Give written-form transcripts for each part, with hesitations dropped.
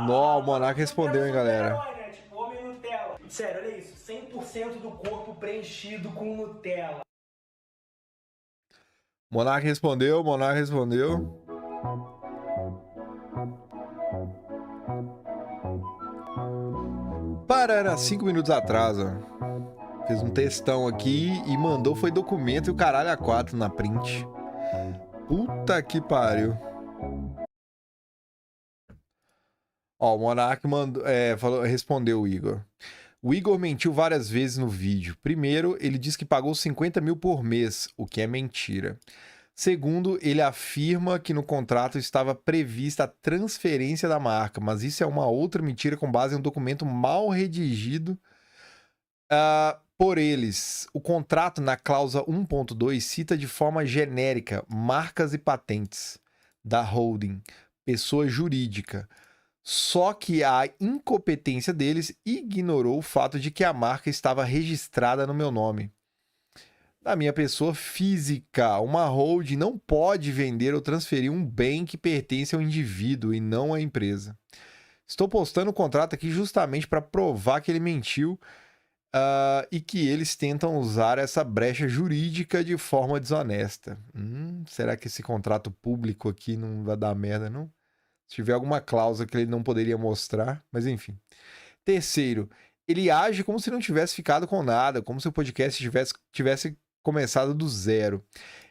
Nó, o Monark respondeu, hein, galera. Né? Tipo, homem Nutella. Sério, olha isso. 100% do corpo preenchido com Nutella. Monark respondeu, Monark respondeu. Para 5 minutos atrás, ó. Fez um textão aqui e mandou, foi documento e o caralho a 4 na print. Puta que pariu. Ó, o Monark mandou, respondeu o Igor. O Igor mentiu várias vezes no vídeo. Primeiro, ele disse que pagou 50 mil por mês, o que é mentira. Segundo, ele afirma que no contrato estava prevista a transferência da marca, mas isso é uma outra mentira com base em um documento mal redigido por eles. O contrato, na cláusula 1.2, cita de forma genérica marcas e patentes da holding, pessoa jurídica. Só que a incompetência deles ignorou o fato de que a marca estava registrada no meu nome. Da minha pessoa física, uma holding não pode vender ou transferir um bem que pertence ao indivíduo e não à empresa. Estou postando o contrato aqui justamente para provar que ele mentiu e que eles tentam usar essa brecha jurídica de forma desonesta. Será que esse contrato público aqui não vai dar merda, não? Se tiver alguma cláusula que ele não poderia mostrar, mas enfim. Terceiro, ele age como se não tivesse ficado com nada, como se o podcast tivesse começado do zero.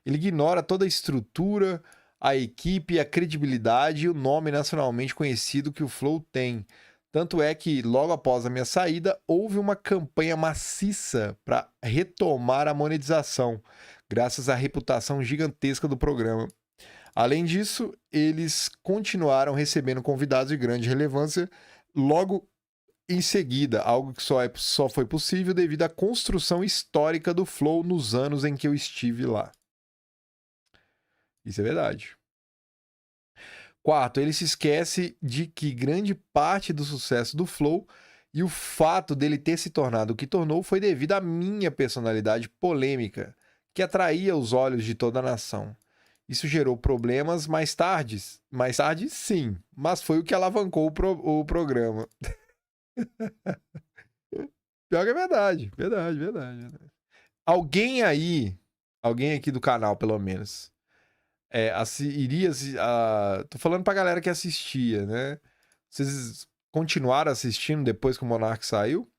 Ele ignora toda a estrutura, a equipe, a credibilidade e o nome nacionalmente conhecido que o Flow tem. Tanto é que, logo após a minha saída, houve uma campanha maciça para retomar a monetização, graças à reputação gigantesca do programa. Além disso, eles continuaram recebendo convidados de grande relevância logo em seguida, algo que só foi possível devido à construção histórica do Flow nos anos em que eu estive lá. Isso é verdade. Quarto, ele se esquece de que grande parte do sucesso do Flow e o fato dele ter se tornado o que tornou foi devido à minha personalidade polêmica, que atraía os olhos de toda a nação. Isso gerou problemas mais tarde. Mais tarde, sim, mas foi o que alavancou o programa. Pior que é verdade. Verdade. Alguém aqui do canal, pelo menos, tô falando pra galera que assistia, né? Vocês continuaram assistindo depois que o Monark saiu?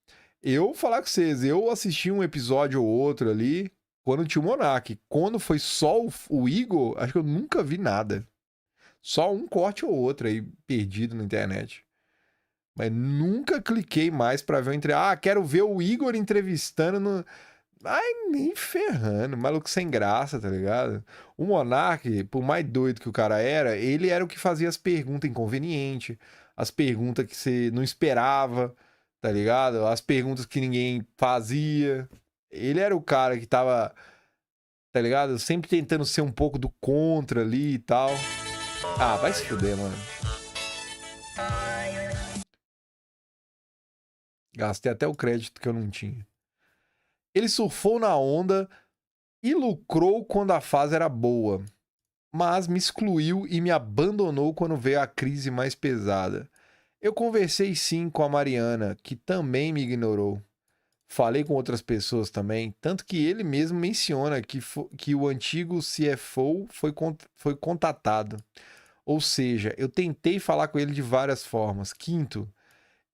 Eu vou falar com vocês, eu assisti um episódio ou outro ali quando tinha o Monark. Quando foi só o Igor, acho que eu nunca vi nada. Só um corte ou outro aí perdido na internet. Mas nunca cliquei mais pra ver quero ver o Igor entrevistando no. Ai, nem ferrando, maluco sem graça, tá ligado? O Monark, por mais doido que o cara era, ele era o que fazia as perguntas inconvenientes, as perguntas que você não esperava, tá ligado? As perguntas que ninguém fazia. Ele era o cara que tava, tá ligado? Sempre tentando ser um pouco do contra ali e tal. Ah, vai se fuder, mano. Gastei até o crédito que eu não tinha. Ele surfou na onda e lucrou quando a fase era boa, mas me excluiu e me abandonou quando veio a crise mais pesada. Eu conversei sim com a Mariana, que também me ignorou. Falei com outras pessoas também, tanto que ele mesmo menciona que o antigo CFO foi contatado. Ou seja, eu tentei falar com ele de várias formas. Quinto,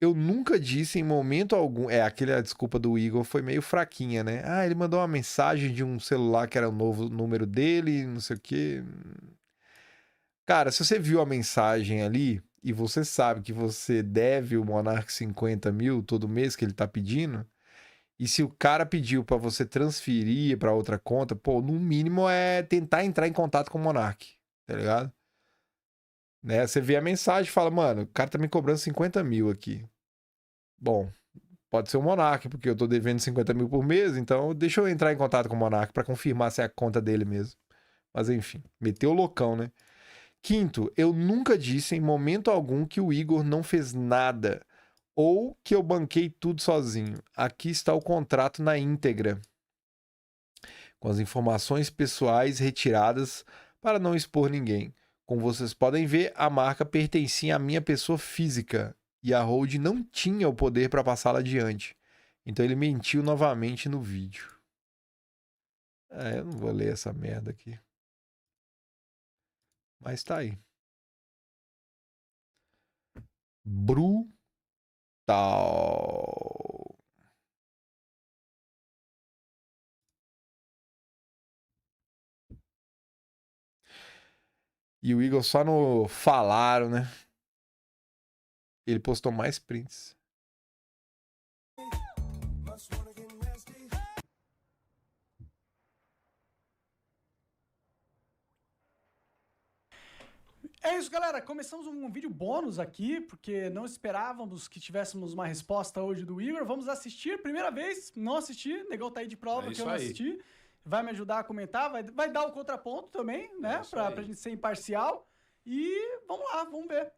eu nunca disse em momento algum. A desculpa do Igor foi meio fraquinha, né? Ele mandou uma mensagem de um celular que era o novo número dele, não sei o quê. Cara, se você viu a mensagem ali e você sabe que você deve o Monark 50 mil todo mês que ele tá pedindo, e se o cara pediu pra você transferir pra outra conta, pô, no mínimo é tentar entrar em contato com o Monark, tá ligado? Né? Você vê a mensagem e fala, mano, o cara tá me cobrando 50 mil aqui. Bom, pode ser o Monark, porque eu tô devendo 50 mil por mês, então deixa eu entrar em contato com o Monark pra confirmar se é a conta dele mesmo. Mas enfim, meteu o loucão, né? Quinto, eu nunca disse em momento algum que o Igor não fez nada ou que eu banquei tudo sozinho. Aqui está o contrato na íntegra, com as informações pessoais retiradas para não expor ninguém. Como vocês podem ver, a marca pertencia à minha pessoa física e a Hold não tinha o poder para passá-la adiante. Então ele mentiu novamente no vídeo. Eu não vou ler essa merda aqui. Mas tá aí. Brutal. E o Igor só no falaram, né? Ele postou mais prints. É isso, galera. Começamos um vídeo bônus aqui, porque não esperávamos que tivéssemos uma resposta hoje do Igor. Vamos assistir. Primeira vez, não assisti. Negão tá aí de prova que eu não assisti. Vai me ajudar a comentar, vai dar o contraponto também, né? Pra gente ser imparcial. E vamos lá, vamos ver.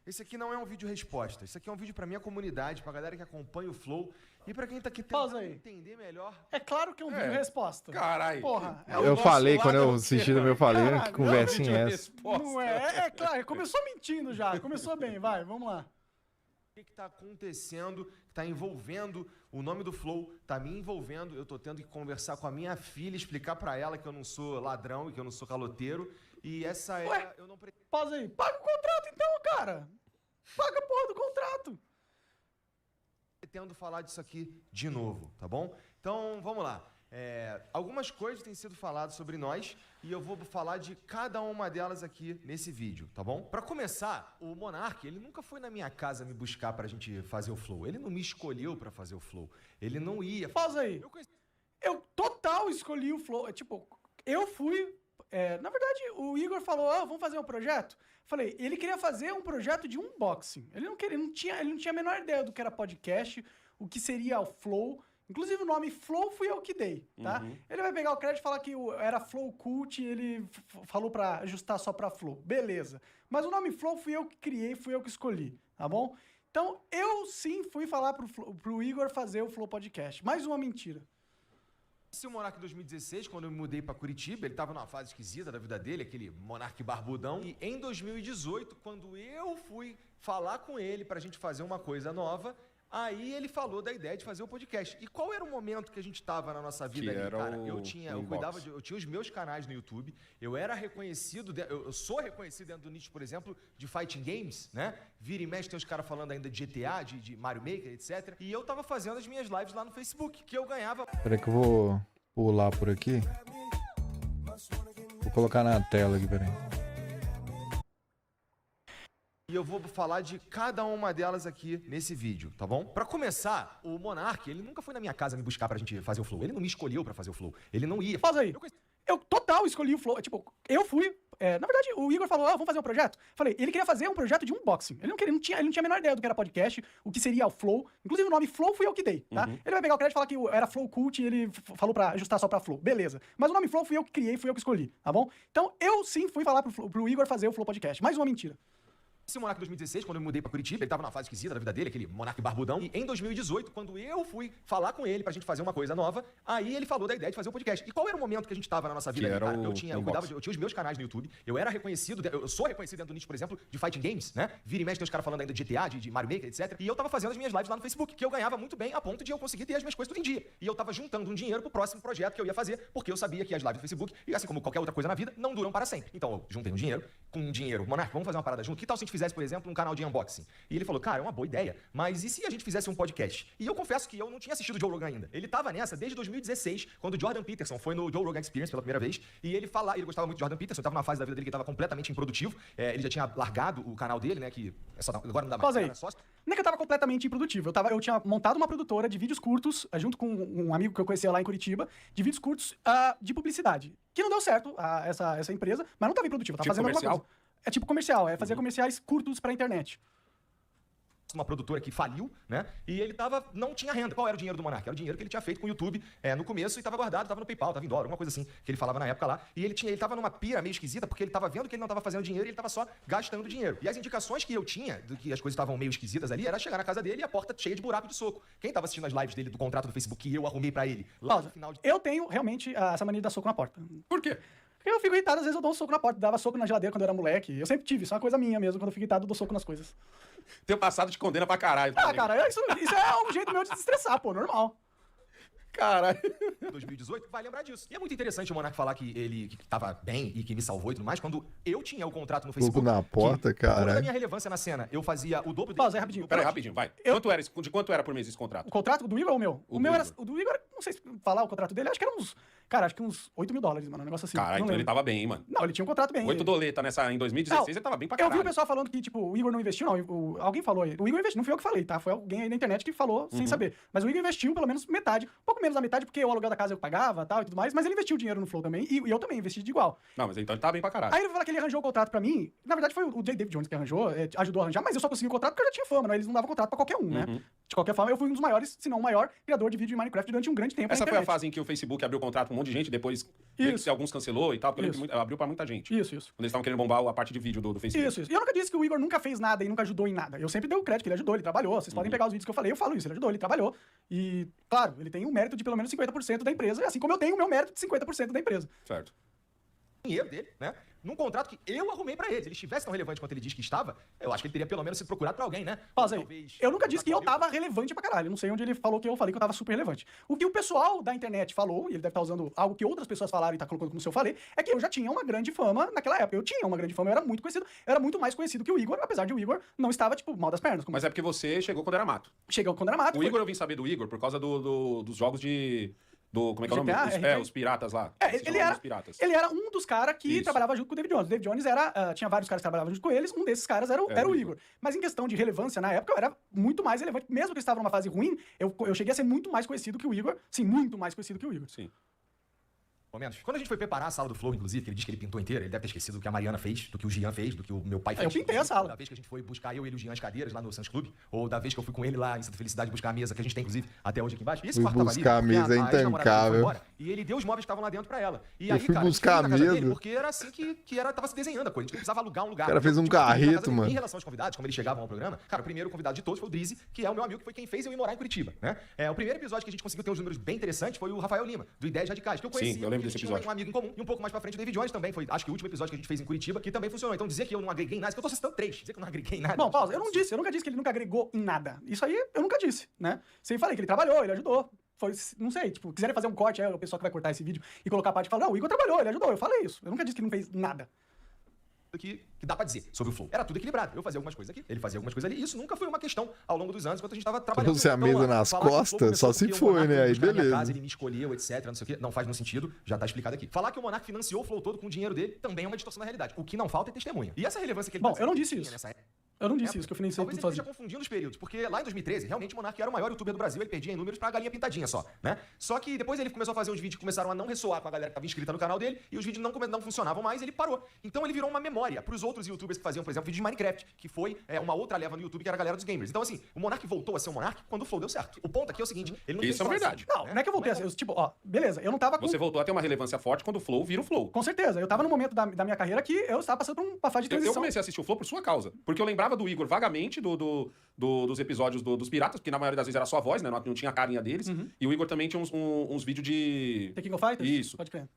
Esse aqui não é um vídeo resposta. Esse aqui é um vídeo pra minha comunidade, pra galera que acompanha o Flow e pra quem tá aqui tentando entender melhor. É claro que é um vídeo resposta. Caralho. Porra. Eu falei, quando eu assisti no meu, falei, que conversinha é essa? Não é? É claro, começou mentindo já. Começou bem, vai, vamos lá. O que tá acontecendo, que tá envolvendo o nome do Flow, tá me envolvendo. Eu tô tendo que conversar com a minha filha, explicar pra ela que eu não sou ladrão e que eu não sou caloteiro. E essa é... Ué, eu não pausa aí. Paga o contrato então, cara. Paga a porra do contrato. Pretendo falar disso aqui de novo, tá bom? Então, vamos lá. Algumas coisas têm sido faladas sobre nós e eu vou falar de cada uma delas aqui nesse vídeo, tá bom? Pra começar, o Monark, ele nunca foi na minha casa me buscar pra gente fazer o Flow. Ele não me escolheu pra fazer o Flow. Ele não ia... Pausa aí. Eu total escolhi o Flow. Tipo, eu fui... na verdade, o Igor falou, vamos fazer um projeto? Falei, ele queria fazer um projeto de unboxing. Ele não tinha a menor ideia do que era podcast, o que seria o Flow. Inclusive o nome Flow fui eu que dei, tá? Ele vai pegar o crédito e falar que era Flow Cult e ele falou pra ajustar só pra Flow. Beleza. Mas o nome Flow fui eu que criei, fui eu que escolhi, tá bom? Então, eu sim fui falar pro Igor fazer o Flow Podcast. Mais uma mentira. Esse Monark em 2016, quando eu me mudei pra Curitiba, ele tava numa fase esquisita da vida dele, aquele Monark barbudão. E em 2018, quando eu fui falar com ele pra gente fazer uma coisa nova, aí ele falou da ideia de fazer o podcast. E qual era o momento que a gente tava na nossa vida ali, cara? Eu tinha os meus canais no YouTube, eu era reconhecido, eu sou reconhecido dentro do nicho, por exemplo, de fighting games, né? Vira e mexe, tem os caras falando ainda de GTA, de Mario Maker, etc. E eu tava fazendo as minhas lives lá no Facebook, que eu ganhava... Peraí que eu vou pular por aqui. Vou colocar na tela aqui, peraí. E eu vou falar de cada uma delas aqui nesse vídeo, tá bom? Pra começar, o Monark, ele nunca foi na minha casa me buscar pra gente fazer o Flow. Ele não me escolheu pra fazer o Flow. Ele não ia... Pausa aí. Eu total escolhi o Flow. Tipo, eu fui... na verdade, o Igor falou, vamos fazer um projeto? Falei, ele queria fazer um projeto de unboxing. Ele não tinha a menor ideia do que era podcast, o que seria o Flow. Inclusive, o nome Flow fui eu que dei, tá? Ele vai pegar o crédito e falar que era Flow Cult e ele falou pra ajustar só pra Flow. Beleza. Mas o nome Flow fui eu que criei, fui eu que escolhi, tá bom? Então, eu sim fui falar pro Igor fazer o Flow Podcast. Mais uma mentira. Esse Monark em 2016, quando eu me mudei pra Curitiba, ele tava numa fase esquisita da vida dele, aquele Monark barbudão. E em 2018, quando eu fui falar com ele pra gente fazer uma coisa nova, aí ele falou da ideia de fazer um podcast. E qual era o momento que a gente tava na nossa vida ali, cara? Eu tinha os meus canais no YouTube, eu era reconhecido, eu sou reconhecido dentro do nicho, por exemplo, de fighting games, né? Vira e mexe, tem os caras falando ainda de GTA, de Mario Maker, etc. E eu tava fazendo as minhas lives lá no Facebook, que eu ganhava muito bem a ponto de eu conseguir ter as minhas coisas tudo em dia. E eu tava juntando um dinheiro pro próximo projeto que eu ia fazer, porque eu sabia que as lives do Facebook, e assim como qualquer outra coisa na vida, não duram para sempre. Então eu juntei um dinheiro, Monark, vamos fazer uma parada junto? Que tal se a gente fizesse, por exemplo, um canal de unboxing? E ele falou, cara, é uma boa ideia, mas e se a gente fizesse um podcast? E eu confesso que eu não tinha assistido o Joe Rogan ainda. Ele tava nessa desde 2016, quando o Jordan Peterson foi no Joe Rogan Experience pela primeira vez, e ele gostava muito de Jordan Peterson, tava numa fase da vida dele que tava completamente improdutivo, ele já tinha largado o canal dele, né, que agora não dá mais. Não é que eu tava completamente improdutivo, eu tinha montado uma produtora de vídeos curtos, junto com um amigo que eu conhecia lá em Curitiba, de vídeos curtos de publicidade, que não deu certo, essa empresa, mas não tava improdutivo, tava fazendo alguma coisa. É tipo comercial, fazer comerciais curtos pra internet. Uma produtora que faliu, né? E ele não tinha renda. Qual era o dinheiro do Monark? Era o dinheiro que ele tinha feito com o YouTube no começo e tava guardado, tava no PayPal, tava em dólar, alguma coisa assim, que ele falava na época lá. E ele tava numa pira meio esquisita, porque ele tava vendo que ele não tava fazendo dinheiro e ele tava só gastando dinheiro. E as indicações que eu tinha, do que as coisas estavam meio esquisitas ali, era chegar na casa dele e a porta cheia de buraco de soco. Quem tava assistindo as lives dele do contrato do Facebook que eu arrumei pra ele, lá no final de... Eu tenho realmente essa mania de dar soco na porta. Por quê? Porque eu fico irritado, às vezes eu dou um soco na porta, dava soco na geladeira quando eu era moleque. Eu sempre tive, isso é uma coisa minha mesmo, quando eu fico irritado eu dou soco nas coisas. Teu passado te condena pra caralho. Tá Ah, cara, isso é um jeito meu de se estressar, pô, normal. Caralho. 2018, vai lembrar disso. E é muito interessante o Monark falar que ele que tava bem e que me salvou e tudo mais, quando eu tinha o contrato no Facebook. Na porta, que, por cara. toda a minha relevância na cena, eu fazia o dobro Pausa aí, rapidinho. Pera aí, rapidinho, vai. De quanto era por mês esse contrato? O contrato do Igor ou o meu? O O meu do era. Igor. O do Igor, não sei se falar o contrato dele, acho que era uns. Cara, acho que uns $8 mil, mano. Um negócio assim. Caralho, não então ele lembro. tava bem, hein, mano. Não, ele tinha um contrato bem. 8 doleta nessa em 2016, ele tava bem pra Eu vi caralho. o pessoal falando que, tipo, o Igor não investiu, não. Alguém falou aí. O Igor investiu, não fui eu que falei, tá? Foi alguém aí na internet que falou sem saber. Mas o Igor investiu pelo menos metade, um pouco menos da metade, porque o aluguel da casa eu pagava tal, e tudo mais, mas ele investiu dinheiro no Flow também, e eu também investi de igual. Não, mas então ele tava bem pra caralho. Aí ele fala que ele arranjou o contrato pra mim. Na verdade, foi o J. David Jones que arranjou, ajudou a arranjar, mas eu só consegui o contrato porque eu já tinha fama, né? Eles não davam contrato pra qualquer um, né? De qualquer forma, eu fui um dos maiores, se não o maior, criador de vídeo em Minecraft durante um grande tempo. Essa na foi a internet. fase em que o Facebook abriu o contrato pra um monte de gente, depois Isso. alguns cancelou e tal, porque Isso. abriu pra muita gente. Isso. Quando eles estavam querendo bombar a parte de vídeo do Facebook. Isso. E eu nunca disse que o Igor nunca fez nada e nunca ajudou em nada. Eu sempre dei o crédito, ele ajudou, ele trabalhou. Vocês podem pegar os vídeos que eu falo isso, ele ajudou, ele trabalhou. E, claro, ele tem um mérito de pelo menos 50% da empresa, assim como eu tenho o meu mérito de 50% da empresa. Certo. dinheiro dele, né? Num contrato que eu arrumei pra ele. Se ele estivesse tão relevante quanto ele diz que estava, eu acho que ele teria pelo menos sido procurado pra alguém, né? Pausa aí. Talvez- Eu nunca disse que eu tava relevante pra caralho. Eu não sei onde ele falou que eu falei que eu tava super relevante. O que o pessoal da internet falou, e ele deve estar usando algo que outras pessoas falaram e tá colocando como se eu falei, é que eu já tinha uma grande fama naquela época. Eu tinha uma grande fama, eu era muito conhecido. Eu era muito mais conhecido que o Igor, apesar de o Igor não estava, tipo, mal das pernas. Como Mas é porque você chegou quando era mato. chegou quando era mato. O foi- Igor, eu vim saber do Igor por causa dos jogos de... como é que é o nome? GTA, Os piratas lá. É, Esses ele jogos era, dos piratas. ele era um dos caras que Isso. trabalhava junto com o David Jones. O David Jones era. Tinha vários caras que trabalhavam junto com eles, um desses caras era o Igor. Mas em questão de relevância, na época, eu era muito mais relevante. Mesmo que eu estava numa fase ruim, eu cheguei a ser muito mais conhecido que o Igor. Sim, muito mais conhecido que o Igor. Sim. Momentos. Quando a gente foi preparar a sala do Flow, inclusive, que ele disse que ele pintou inteira, ele deve ter esquecido do que a Mariana fez, do que o Jean fez, do que o meu pai fez. Eu pintei a sala. Da vez que a gente foi buscar eu e o Jean as cadeiras lá no Santos Clube, ou da vez que eu fui com ele lá em Santa Felicidade buscar a mesa, que a gente tem, inclusive, até hoje aqui embaixo. E esse Fui quarto tava ali, buscar a porque mesa ex-namorada dele foi intancável. embora, e ele deu os móveis que estavam lá dentro pra ela. E Eu aí, fui cara, buscar a gente foi na casa a dele, mesa. porque era assim que era, tava se desenhando a coisa. A gente não precisava alugar um lugar. O cara fez um Tipo, a gente ia na casa carreto, dele. mano. Em relação aos convidados, como eles chegavam ao programa, cara, o primeiro convidado de todos foi o Drizzy, que é o meu amigo, que foi quem fez eu ir morar em Curitiba, né? O primeiro episódio que a gente conseguiu ter uns números bem interessantes foi o Rafael Lima, do Ideias Radicais, que eu conheci. Sim, eu lembro desse tinha episódio. um amigo em comum, e um pouco mais pra frente o David Jones também, foi, acho que o último episódio que a gente fez em Curitiba, que também funcionou. Então dizer que eu não agreguei em nada, que eu tô citando 3, dizer que eu não agreguei em nada. Bom, pausa. Eu nunca disse que ele nunca agregou em nada. Isso aí eu nunca disse, né? Sempre falei que ele trabalhou, ele ajudou. Foi, não sei, tipo, quiserem fazer um corte, o pessoal que vai cortar esse vídeo e colocar a parte e falar, não, o Igor trabalhou, ele ajudou. Eu falei isso. Eu nunca disse que ele não fez nada. Que dá pra dizer sobre o Flow. Era tudo equilibrado. Eu fazia algumas coisas aqui, ele fazia algumas coisas ali. Isso nunca foi uma questão ao longo dos anos, enquanto a gente tava trabalhando. Trouxe a mesa nas falar que o Flow costas, começou só se porque o foi, Monark né? veio Aí buscar na minha beleza. casa, ele me escolheu, etc, não sei o quê. Não faz no sentido, já tá explicado aqui. Falar que o Monark financiou o Flow todo com o dinheiro dele também é uma distorção da realidade. O que não falta é testemunha. E essa relevância que ele Bom, tá eu não disse tinha isso. nessa época, Eu não disse isso, que eu financei talvez tudo ele esteja sozinho. confundindo os períodos, porque lá em 2013, realmente o Monark era o maior youtuber do Brasil, ele perdia em números pra galinha pintadinha só, né? Só que depois ele começou a fazer uns vídeos que começaram a não ressoar com a galera que tava inscrita no canal dele, e os vídeos não funcionavam mais, e ele parou. Então ele virou uma memória pros outros youtubers que faziam, por exemplo, vídeo de Minecraft, que foi uma outra leva no YouTube, que era a galera dos gamers. Então assim, o Monark voltou a ser o Monark quando o Flow deu certo. O ponto aqui é o seguinte, ele não Isso fez é sozinho, verdade. Não, não é que eu voltei a ser. Tipo, ó, beleza, eu não tava com. Você voltou a ter uma relevância forte quando o Flow vira o Flow. Com certeza, eu tava no momento da minha carreira que eu estava passando por uma fase de Eu transição. comecei a assistir o Flow por sua causa. Porque eu lembrava do Igor vagamente dos episódios dos Piratas, porque na maioria das vezes era só a voz, né? Não tinha a carinha deles. E o Igor também tinha uns vídeos de... The King of Fighters? Isso. Pode crer.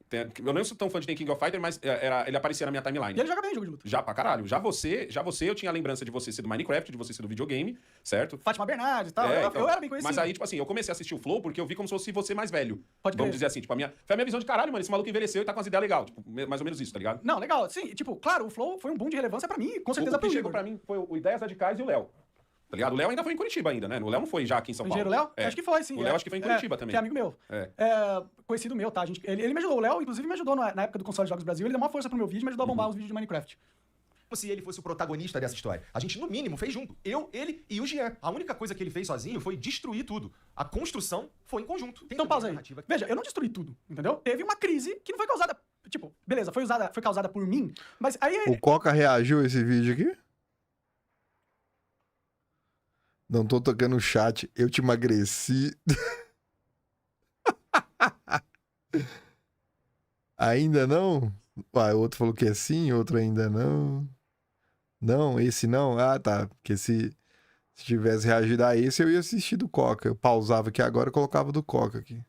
Eu não sou tão fã de The King of Fighter, mas ele aparecia na minha timeline. E ele joga bem jogo de luta. Já pra caralho. Já você, eu tinha a lembrança de você ser do Minecraft, de você ser do videogame, certo? Fátima Bernardes e tal. Então, eu era bem conhecido. Mas aí, tipo assim, eu comecei a assistir o Flow porque eu vi como se fosse você mais velho. Pode Vamos crer. dizer assim, tipo, foi a minha visão de caralho, mano. Esse maluco envelheceu e tá com as ideias legais. Tipo, mais ou menos isso, tá ligado? Não, legal. Sim, tipo, claro, o Flow foi um boom de relevância pra mim, e com certeza O que pro chegou Igor. pra mim foi o Ideias Radicais e o Léo. Tá ligado? O Léo ainda foi em Curitiba ainda, né? O Léo não foi já aqui em São O Paulo. engenheiro Léo? É. Acho que foi, sim. O Léo acho que foi em Curitiba também. Que é amigo meu. Conhecido meu, tá, gente? Ele me ajudou. O Léo, inclusive, me ajudou na época do Console Jogos Brasil. Ele deu uma força pro meu vídeo e me ajudou a bombar os vídeos de Minecraft. Como se ele fosse o protagonista dessa história. A gente, no mínimo, fez junto. Eu, ele e o Jean. A única coisa que ele fez sozinho foi destruir tudo. A construção foi em conjunto. Tem Então também pausa a aí. narrativa que- Veja, eu não destruí tudo, entendeu? Teve uma crise que não foi causada... Tipo, beleza, foi causada por mim, mas aí... O Coca reagiu a esse vídeo aqui? Não tô tocando o chat. Eu te emagreci. Ainda não? Ué, outro falou que é sim, outro ainda não. Não, esse não? Ah, tá. Porque se tivesse reagido a esse, eu ia assistir do Coca. Eu pausava aqui agora e colocava do Coca aqui.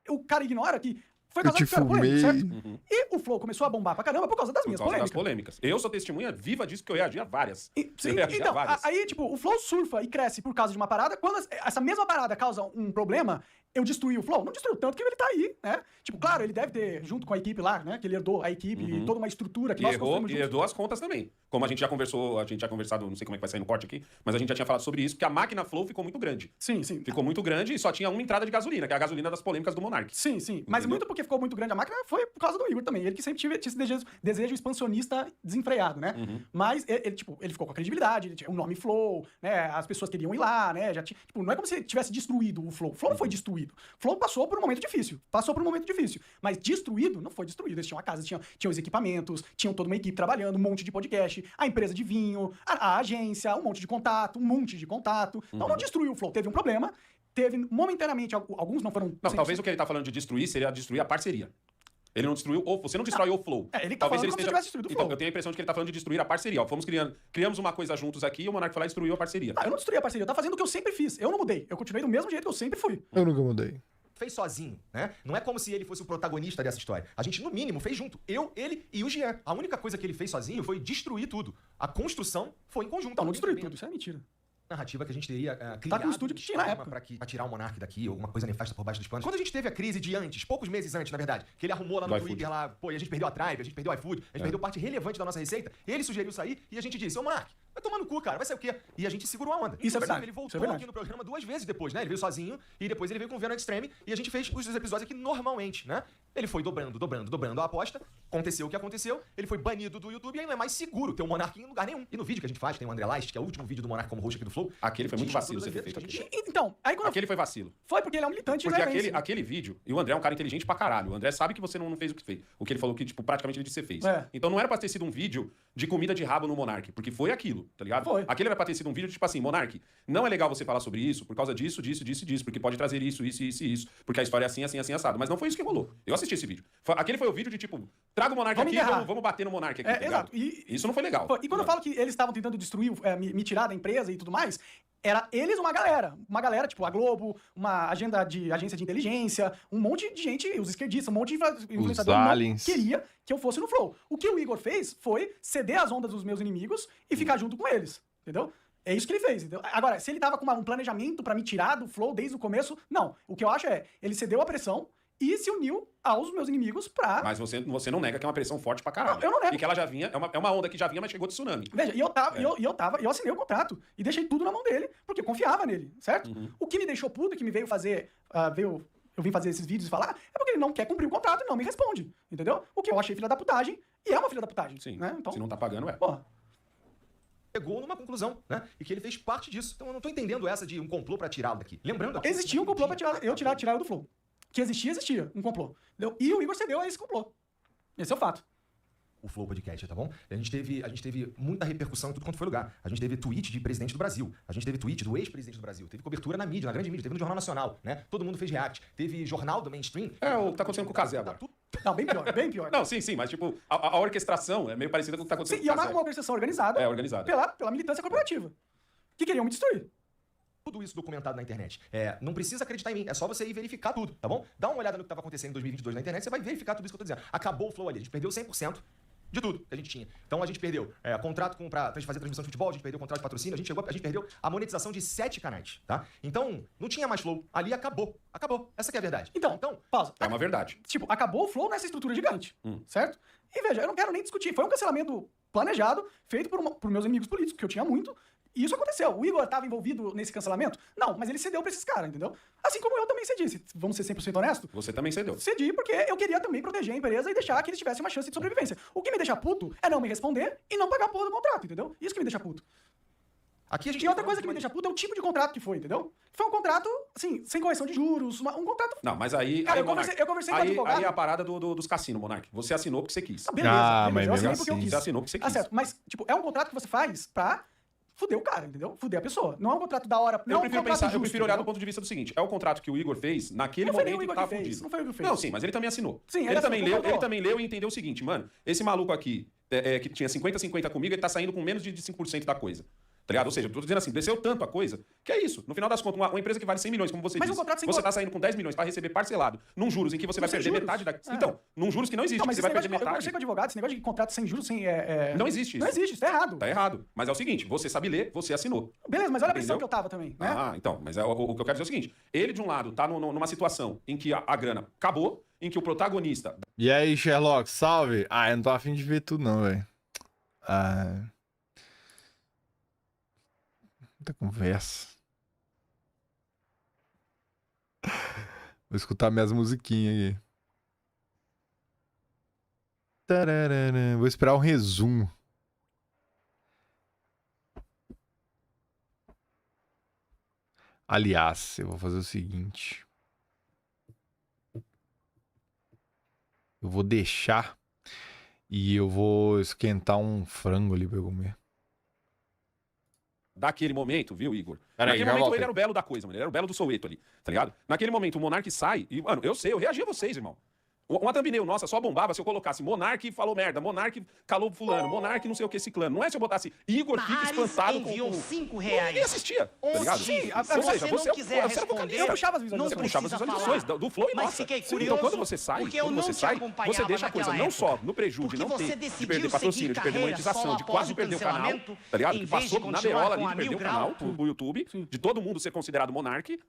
O cara ignora que Foi por causa te da polêmica, certo? Uhum. E o Flow começou a bombar pra caramba por causa das Por minhas causa das polêmicas. polêmicas. Eu sou testemunha viva disso, que eu reagi a várias. Sim, Eu reagi a então, várias. aí, tipo, o Flow surfa e cresce por causa de uma parada. Quando essa mesma parada causa um problema, eu destruí o Flow. Não destruiu, tanto que ele tá aí, né? Tipo, claro, ele deve ter, junto com a equipe lá, né? Que ele herdou a equipe e toda uma estrutura que E nós errou, construímos e juntos. herdou as contas também. Como a gente já conversado, não sei como é que vai sair no corte aqui, mas a gente já tinha falado sobre isso, porque a máquina Flow ficou muito grande. Sim, sim. Ficou muito grande e só tinha uma entrada de gasolina, que é a gasolina das polêmicas do Monark. Sim, sim. Mas Entendeu? muito porque ficou muito grande a máquina foi por causa do Igor também. Ele que sempre tinha esse desejo expansionista desenfreado, né? Mas ele ficou com a credibilidade, ele tinha o nome Flow, né? As pessoas queriam ir lá, né? Não é como se ele tivesse destruído o Flow. O Flow não foi destruído. O Flow passou por um momento difícil. Mas destruído não foi destruído. Eles tinham a casa, tinham os equipamentos, tinham toda uma equipe trabalhando, um monte de podcast, a empresa de vinho, a agência, um monte de contato. Então não destruiu o Flow. Teve um problema. Teve momentaneamente, alguns não foram... Não, 100%. talvez o que ele tá falando de destruir seria destruir a parceria. Ele não destruiu, você não destrói o Flow. Ele tá falando como se tivesse destruído o Flow. Então, eu tenho a impressão de que ele tá falando de destruir a parceria. Ó, criamos uma coisa juntos aqui e o Monark foi lá e destruiu a parceria. Eu não destruí a parceria, eu tava fazendo o que eu sempre fiz. Eu não mudei. Eu continuei do mesmo jeito que eu sempre fui. Eu nunca mudei. Fez sozinho, né? Não é como se ele fosse o protagonista dessa história. A gente, no mínimo, fez junto. Eu, ele e o Jean. A única coisa que ele fez sozinho foi destruir tudo. A construção foi em conjunto. Então, não destruí tudo, isso é mentira. Narrativa que a gente teria criado com o estúdio que tinha na época. pra tirar o Monark daqui, alguma coisa nefasta por baixo dos panos. Quando a gente teve a crise de antes, poucos meses antes, na verdade, que ele arrumou lá no Do Twitter iFood. lá, pô, e a gente perdeu a Drive, a gente perdeu o iFood, a gente perdeu parte relevante da nossa receita, ele sugeriu sair e a gente disse, ô Monark, vai tomar no cu, cara, vai ser o quê? E a gente segurou a onda. Isso é Inclusive, verdade, Ele isso é voltou verdade. aqui no programa 2 vezes depois, né? Ele veio sozinho e depois ele veio com o Venom Extreme e a gente fez os episódios aqui normalmente, né? Ele foi dobrando a aposta, aconteceu o que aconteceu, ele foi banido do YouTube e aí não é mais seguro ter o Monark em lugar nenhum. E no vídeo que a gente faz, tem o André Leist, que é o último vídeo do Monark como host aqui do Flow. Aquele foi muito tinha vacilo todos você os ter feito efeitos, aquilo. Então, aí quando Aquele foi vacilo. foi porque ele é um militante Porque israelense. aquele vídeo, e o André é um cara inteligente pra caralho. O André sabe que você não fez o que fez. O que ele falou que, tipo, praticamente ele disse que você fez. É. Então não era pra ter sido um vídeo de comida de rabo no Monark, porque foi aquilo, tá ligado? Foi. Aquele era pra ter sido um vídeo de, tipo assim, Monark, não é legal você falar sobre isso por causa disso, porque pode trazer isso, porque a história é assim, assado. Mas não foi isso que rolou. Eu assisti esse vídeo. Aquele foi o vídeo de, tipo, traga o Monark Vamos aqui, enterrar. vamos bater no Monark aqui, tá ligado? Exato. E Isso não foi legal. e quando eu falo que eles estavam tentando destruir, me tirar da empresa e tudo mais, era eles uma galera, tipo a Globo, uma agência de inteligência, um monte de gente, os esquerdistas, um monte de influenciador não aliens. queria que eu fosse no Flow. O que o Igor fez foi ceder as ondas dos meus inimigos e ficar junto com eles, entendeu? É isso que ele fez, entendeu? Agora, se ele tava com um planejamento pra me tirar do Flow desde o começo, não. O que eu acho é, ele cedeu a pressão e se uniu aos meus inimigos pra... Mas você não nega que é uma pressão forte pra caralho. Eu não nego. E que ela já vinha, é uma onda que já vinha, mas chegou de tsunami. Veja, eu assinei o contrato e deixei tudo na mão dele, porque eu confiava nele, certo? O que me deixou puto, que me veio fazer, eu vim fazer esses vídeos e falar, é porque ele não quer cumprir o contrato e não me responde, entendeu? O que eu achei filha da putagem, e é uma filha da putagem. Sim, né? Então, se não tá pagando, é. porra. Chegou numa conclusão, né? E que ele fez parte disso. Então eu não tô entendendo essa de um complô pra tirá-lo daqui. Lembrando aqui, Existia um complô pra tirar eu do Flow. Que existia um complô. Entendeu? E o Igor cedeu a esse complô. Esse é o fato. o Flow Podcast, tá bom? A gente teve muita repercussão em tudo quanto foi lugar. A gente teve tweet de presidente do Brasil. A gente teve tweet do ex-presidente do Brasil. Teve cobertura na mídia, na grande mídia. Teve no Jornal Nacional, né? Todo mundo fez react. Teve jornal do mainstream. É o que tá acontecendo com o Cazé agora. Não, bem pior, bem pior. Não, sim, mas tipo, a orquestração é meio parecida com o que tá acontecendo Sim, e com é o Cazé. uma organização organizada. É, organizada. Pela militância corporativa. Que queriam me destruir. Tudo isso documentado na internet. Não precisa acreditar em mim, é só você ir verificar tudo, tá bom? Dá uma olhada no que estava acontecendo em 2022 na internet, você vai verificar tudo isso que eu tô dizendo. Acabou o Flow ali, a gente perdeu 100% de tudo que a gente tinha. Então a gente perdeu contrato pra fazer transmissão de futebol, a gente perdeu contrato de patrocínio, a gente perdeu a monetização de 7 canais, tá? Então, não tinha mais Flow. Ali acabou. Acabou. Essa que é a verdade. Então, pausa. É uma verdade. Tipo, acabou o Flow nessa estrutura gigante, certo? E veja, eu não quero nem discutir. Foi um cancelamento planejado, feito por meus inimigos políticos, que eu tinha muito. E isso aconteceu. O Igor estava envolvido nesse cancelamento? Não, mas ele cedeu pra esses caras, entendeu? Assim como eu também cedi. Vamos ser 100% honesto? Você também cedeu. Cedi porque eu queria também proteger a empresa e deixar que eles tivessem uma chance de sobrevivência. O que me deixa puto é não me responder e não pagar a porra do contrato, entendeu? Isso que me deixa puto. Aqui a gente E outra coisa que me deixa puto é o tipo de contrato que foi, entendeu? Foi um contrato, assim, sem correção de juros, um contrato... Não, mas aí... Cara, aí, eu conversei com o aí, advogado. aí é a parada dos cassinos, Monark. Você assinou porque você quis. Ah, beleza, Ah, mas eu assinei mesmo porque eu assim. quis. Você assinou porque você Ah, quis. certo. Mas, tipo, é um contrato que você faz pra fuder o cara, entendeu? Fuder a pessoa. Não é um contrato da hora. Não Eu é um prefiro contrato pensar, eu justo, prefiro olhar do entendeu? ponto de vista do seguinte: é o contrato que o Igor fez naquele Não foi nem momento o Igor que tava que fez, fudido. não foi o Igor que fez. Não, sim, mas ele também assinou. Sim, ele também leu, concordou. ele também leu e entendeu o seguinte, mano, esse maluco aqui, que tinha 50-50 comigo, ele tá saindo com menos de 5% da coisa. Tá ligado? Ou seja, eu tô dizendo assim, desceu tanto a coisa, que é isso. No final das contas, uma empresa que vale 100 milhões, como você Mas disse, um contrato sem você tá saindo com 10 milhões pra receber parcelado, num juros em que você vai sem perder juros. metade da... É. Então, num juros que não existe, Não, mas você vai esse perder negócio, eu metade. conversei com advogado, esse negócio de contrato sem juros, sem... Não existe isso. Não existe, isso tá errado. Tá errado. Mas é o seguinte, você sabe ler, você assinou. Beleza, mas olha a Entendeu? pressão que eu tava também, né? Ah, então, mas o que eu quero dizer é o seguinte, ele de um lado tá numa situação em que a grana acabou, em que o protagonista... E aí, Sherlock, salve? Ah, eu não tô afim de ver tudo não, velho. Ah... Muita conversa. Vou escutar minhas musiquinhas aqui. Tararara. Vou esperar um resumo. Aliás, eu vou fazer o seguinte. Eu vou deixar e eu vou esquentar um frango ali pra eu comer. Daquele momento, viu, Igor? Peraí, Naquele já momento volto ele aí. era o belo da coisa, mano. Ele era o belo do Soweto ali, tá ligado? Naquele momento o Monark sai e, mano, eu sei, eu reagi a vocês, irmão. Uma thumbnail nossa só bombava se eu colocasse Monark falou merda, Monark calou fulano, Monark não sei o que ciclano. Não é se eu botasse Igor fica espantado enviou com... R$5. Ninguém assistia, tá ligado? Sim, Ou seja, você não quiser você era vocalista. responder, Eu puxava as não visualizações. Você puxava as precisa visualizações falar. do Flow e Mas nossa. fiquei Então curioso, quando você sai, porque eu quando não você te sai, acompanhava você deixa a coisa naquela não só época. no prejuízo, Porque não você ter, de decidiu perder patrocínio, seguir de perder carreira monetização, solo de após quase o perder o canal, cancelamento, tá ligado? em Que vez de passou na continuar berola com ali a de perder o Mil canal Grau. pro YouTube, de todo mundo ser considerado Monark.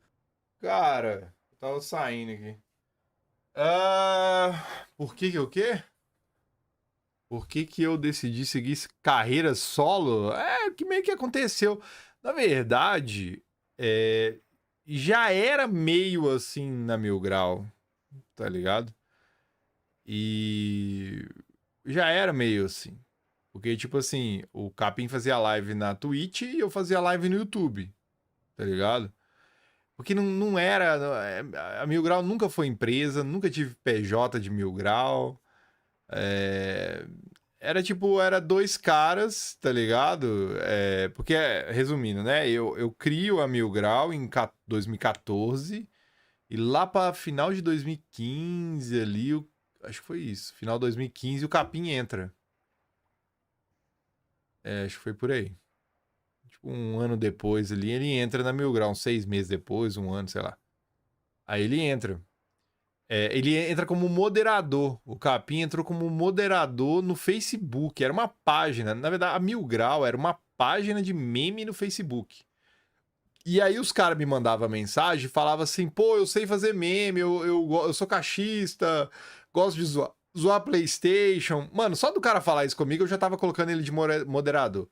Cara, eu tava saindo aqui. Por que o quê? Por que eu decidi seguir carreira solo? Que meio que aconteceu. Na verdade, já era meio assim na Mil Grau, tá ligado? E já era meio assim. Porque, tipo assim, o Capim fazia live na Twitch e eu fazia live no YouTube, tá ligado? Porque não era... A Mil Grau nunca foi empresa, nunca tive PJ de Mil Grau. Era tipo, era dois caras, tá ligado? Porque, resumindo, né? Eu crio a Mil Grau em 2014 e lá pra final de 2015 ali, acho que foi isso. Final de 2015 o Capim entra. Acho que foi por aí. Tipo, um ano depois ali, ele entra na Mil Grau, uns 6 meses depois, um ano, sei lá. Aí ele entra. Ele entra como moderador. O Capim entrou como moderador no Facebook. Era uma página. Na verdade, a Mil Grau era uma página de meme no Facebook. E aí os caras me mandavam mensagem e falavam assim, pô, eu sei fazer meme, eu sou cachista, gosto de zoar PlayStation. Mano, só do cara falar isso comigo, eu já tava colocando ele de moderador.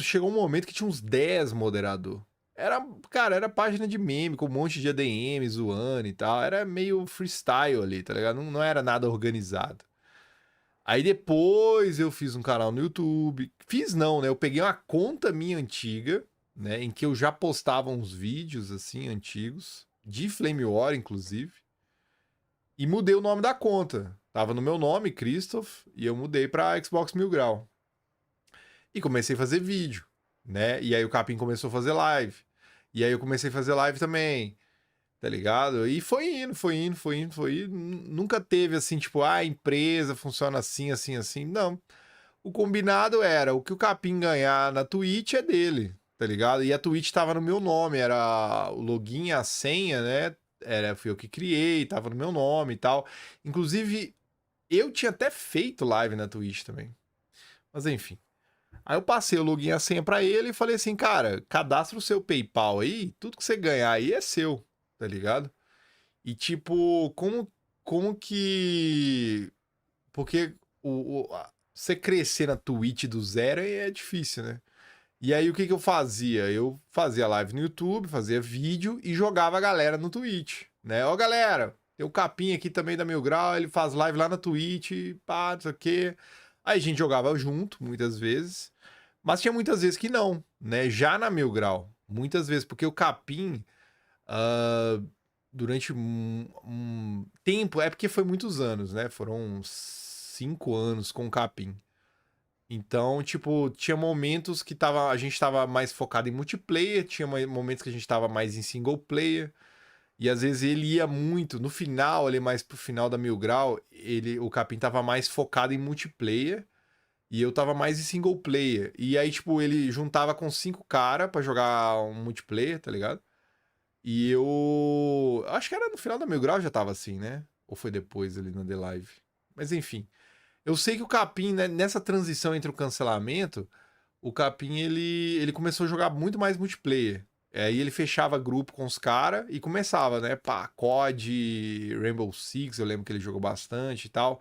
Chegou um momento que tinha uns 10 moderador. Era página de meme, com um monte de ADM zoando e tal. Era meio freestyle ali, tá ligado? Não era nada organizado. Aí depois eu fiz um canal no YouTube. Fiz não, né? Eu peguei uma conta minha antiga, né? Em que eu já postava uns vídeos, assim, antigos. De Flame War, inclusive. E mudei o nome da conta. Tava no meu nome, Christoph, e eu mudei pra Xbox Mil Grau. E comecei a fazer vídeo, né? E aí o Capim começou a fazer live. E aí eu comecei a fazer live também, tá ligado? E foi indo. Nunca teve assim, tipo, a empresa funciona assim, assim, assim. Não. O combinado era, o que o Capim ganhar na Twitch é dele, tá ligado? E a Twitch tava no meu nome, era o login, a senha, né? Fui eu que criei, tava no meu nome e tal. Inclusive, eu tinha até feito live na Twitch também. Mas enfim. Aí eu passei o login e a senha pra ele e falei assim, cara, cadastra o seu PayPal aí, tudo que você ganhar aí é seu, tá ligado? E tipo, como que... Porque você crescer na Twitch do zero é difícil, né? E aí o que eu fazia? Eu fazia live no YouTube, fazia vídeo e jogava a galera no Twitch, né? Ó galera, tem o Capim aqui também da Mil Grau, ele faz live lá na Twitch, pá, não sei o quê. Aí a gente jogava junto, muitas vezes. Mas tinha muitas vezes que não, né? Já na Mil Grau. Muitas vezes, porque o Capim, durante um tempo, porque foi muitos anos, né? Foram uns 5 anos com o Capim. Então, tipo, tinha momentos que a gente tava mais focado em multiplayer, tinha momentos que a gente tava mais em single player. E às vezes ele ia muito, no final, ali mais pro final da Mil Grau, o Capim tava mais focado em multiplayer. E eu tava mais em single player. E aí, tipo, ele juntava com 5 caras pra jogar um multiplayer, tá ligado? E eu... Acho que era no final da Mil Grau já tava assim, né? Ou foi depois ali na The Live. Mas enfim. Eu sei que o Capim, né, nessa transição entre o cancelamento, o Capim, ele começou a jogar muito mais multiplayer. Aí ele fechava grupo com os caras e começava, né? Pá, COD, Rainbow Six, eu lembro que ele jogou bastante e tal.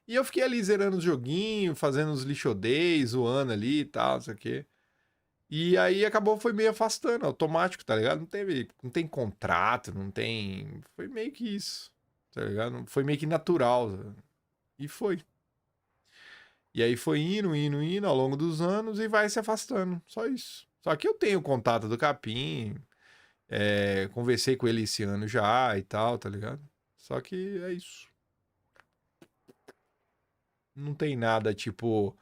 E eu fiquei ali zerando os joguinhos, fazendo os lixo days, zoando ali e tal, não sei o quê. E aí acabou, foi meio afastando, automático, tá ligado? Não tem contrato, não tem... Foi meio que isso, tá ligado? Foi meio que natural. E foi. E aí foi indo ao longo dos anos e vai se afastando, só isso. Só que eu tenho o contato do Capim, conversei com ele esse ano já e tal, tá ligado? Só que é isso. Não tem nada tipo,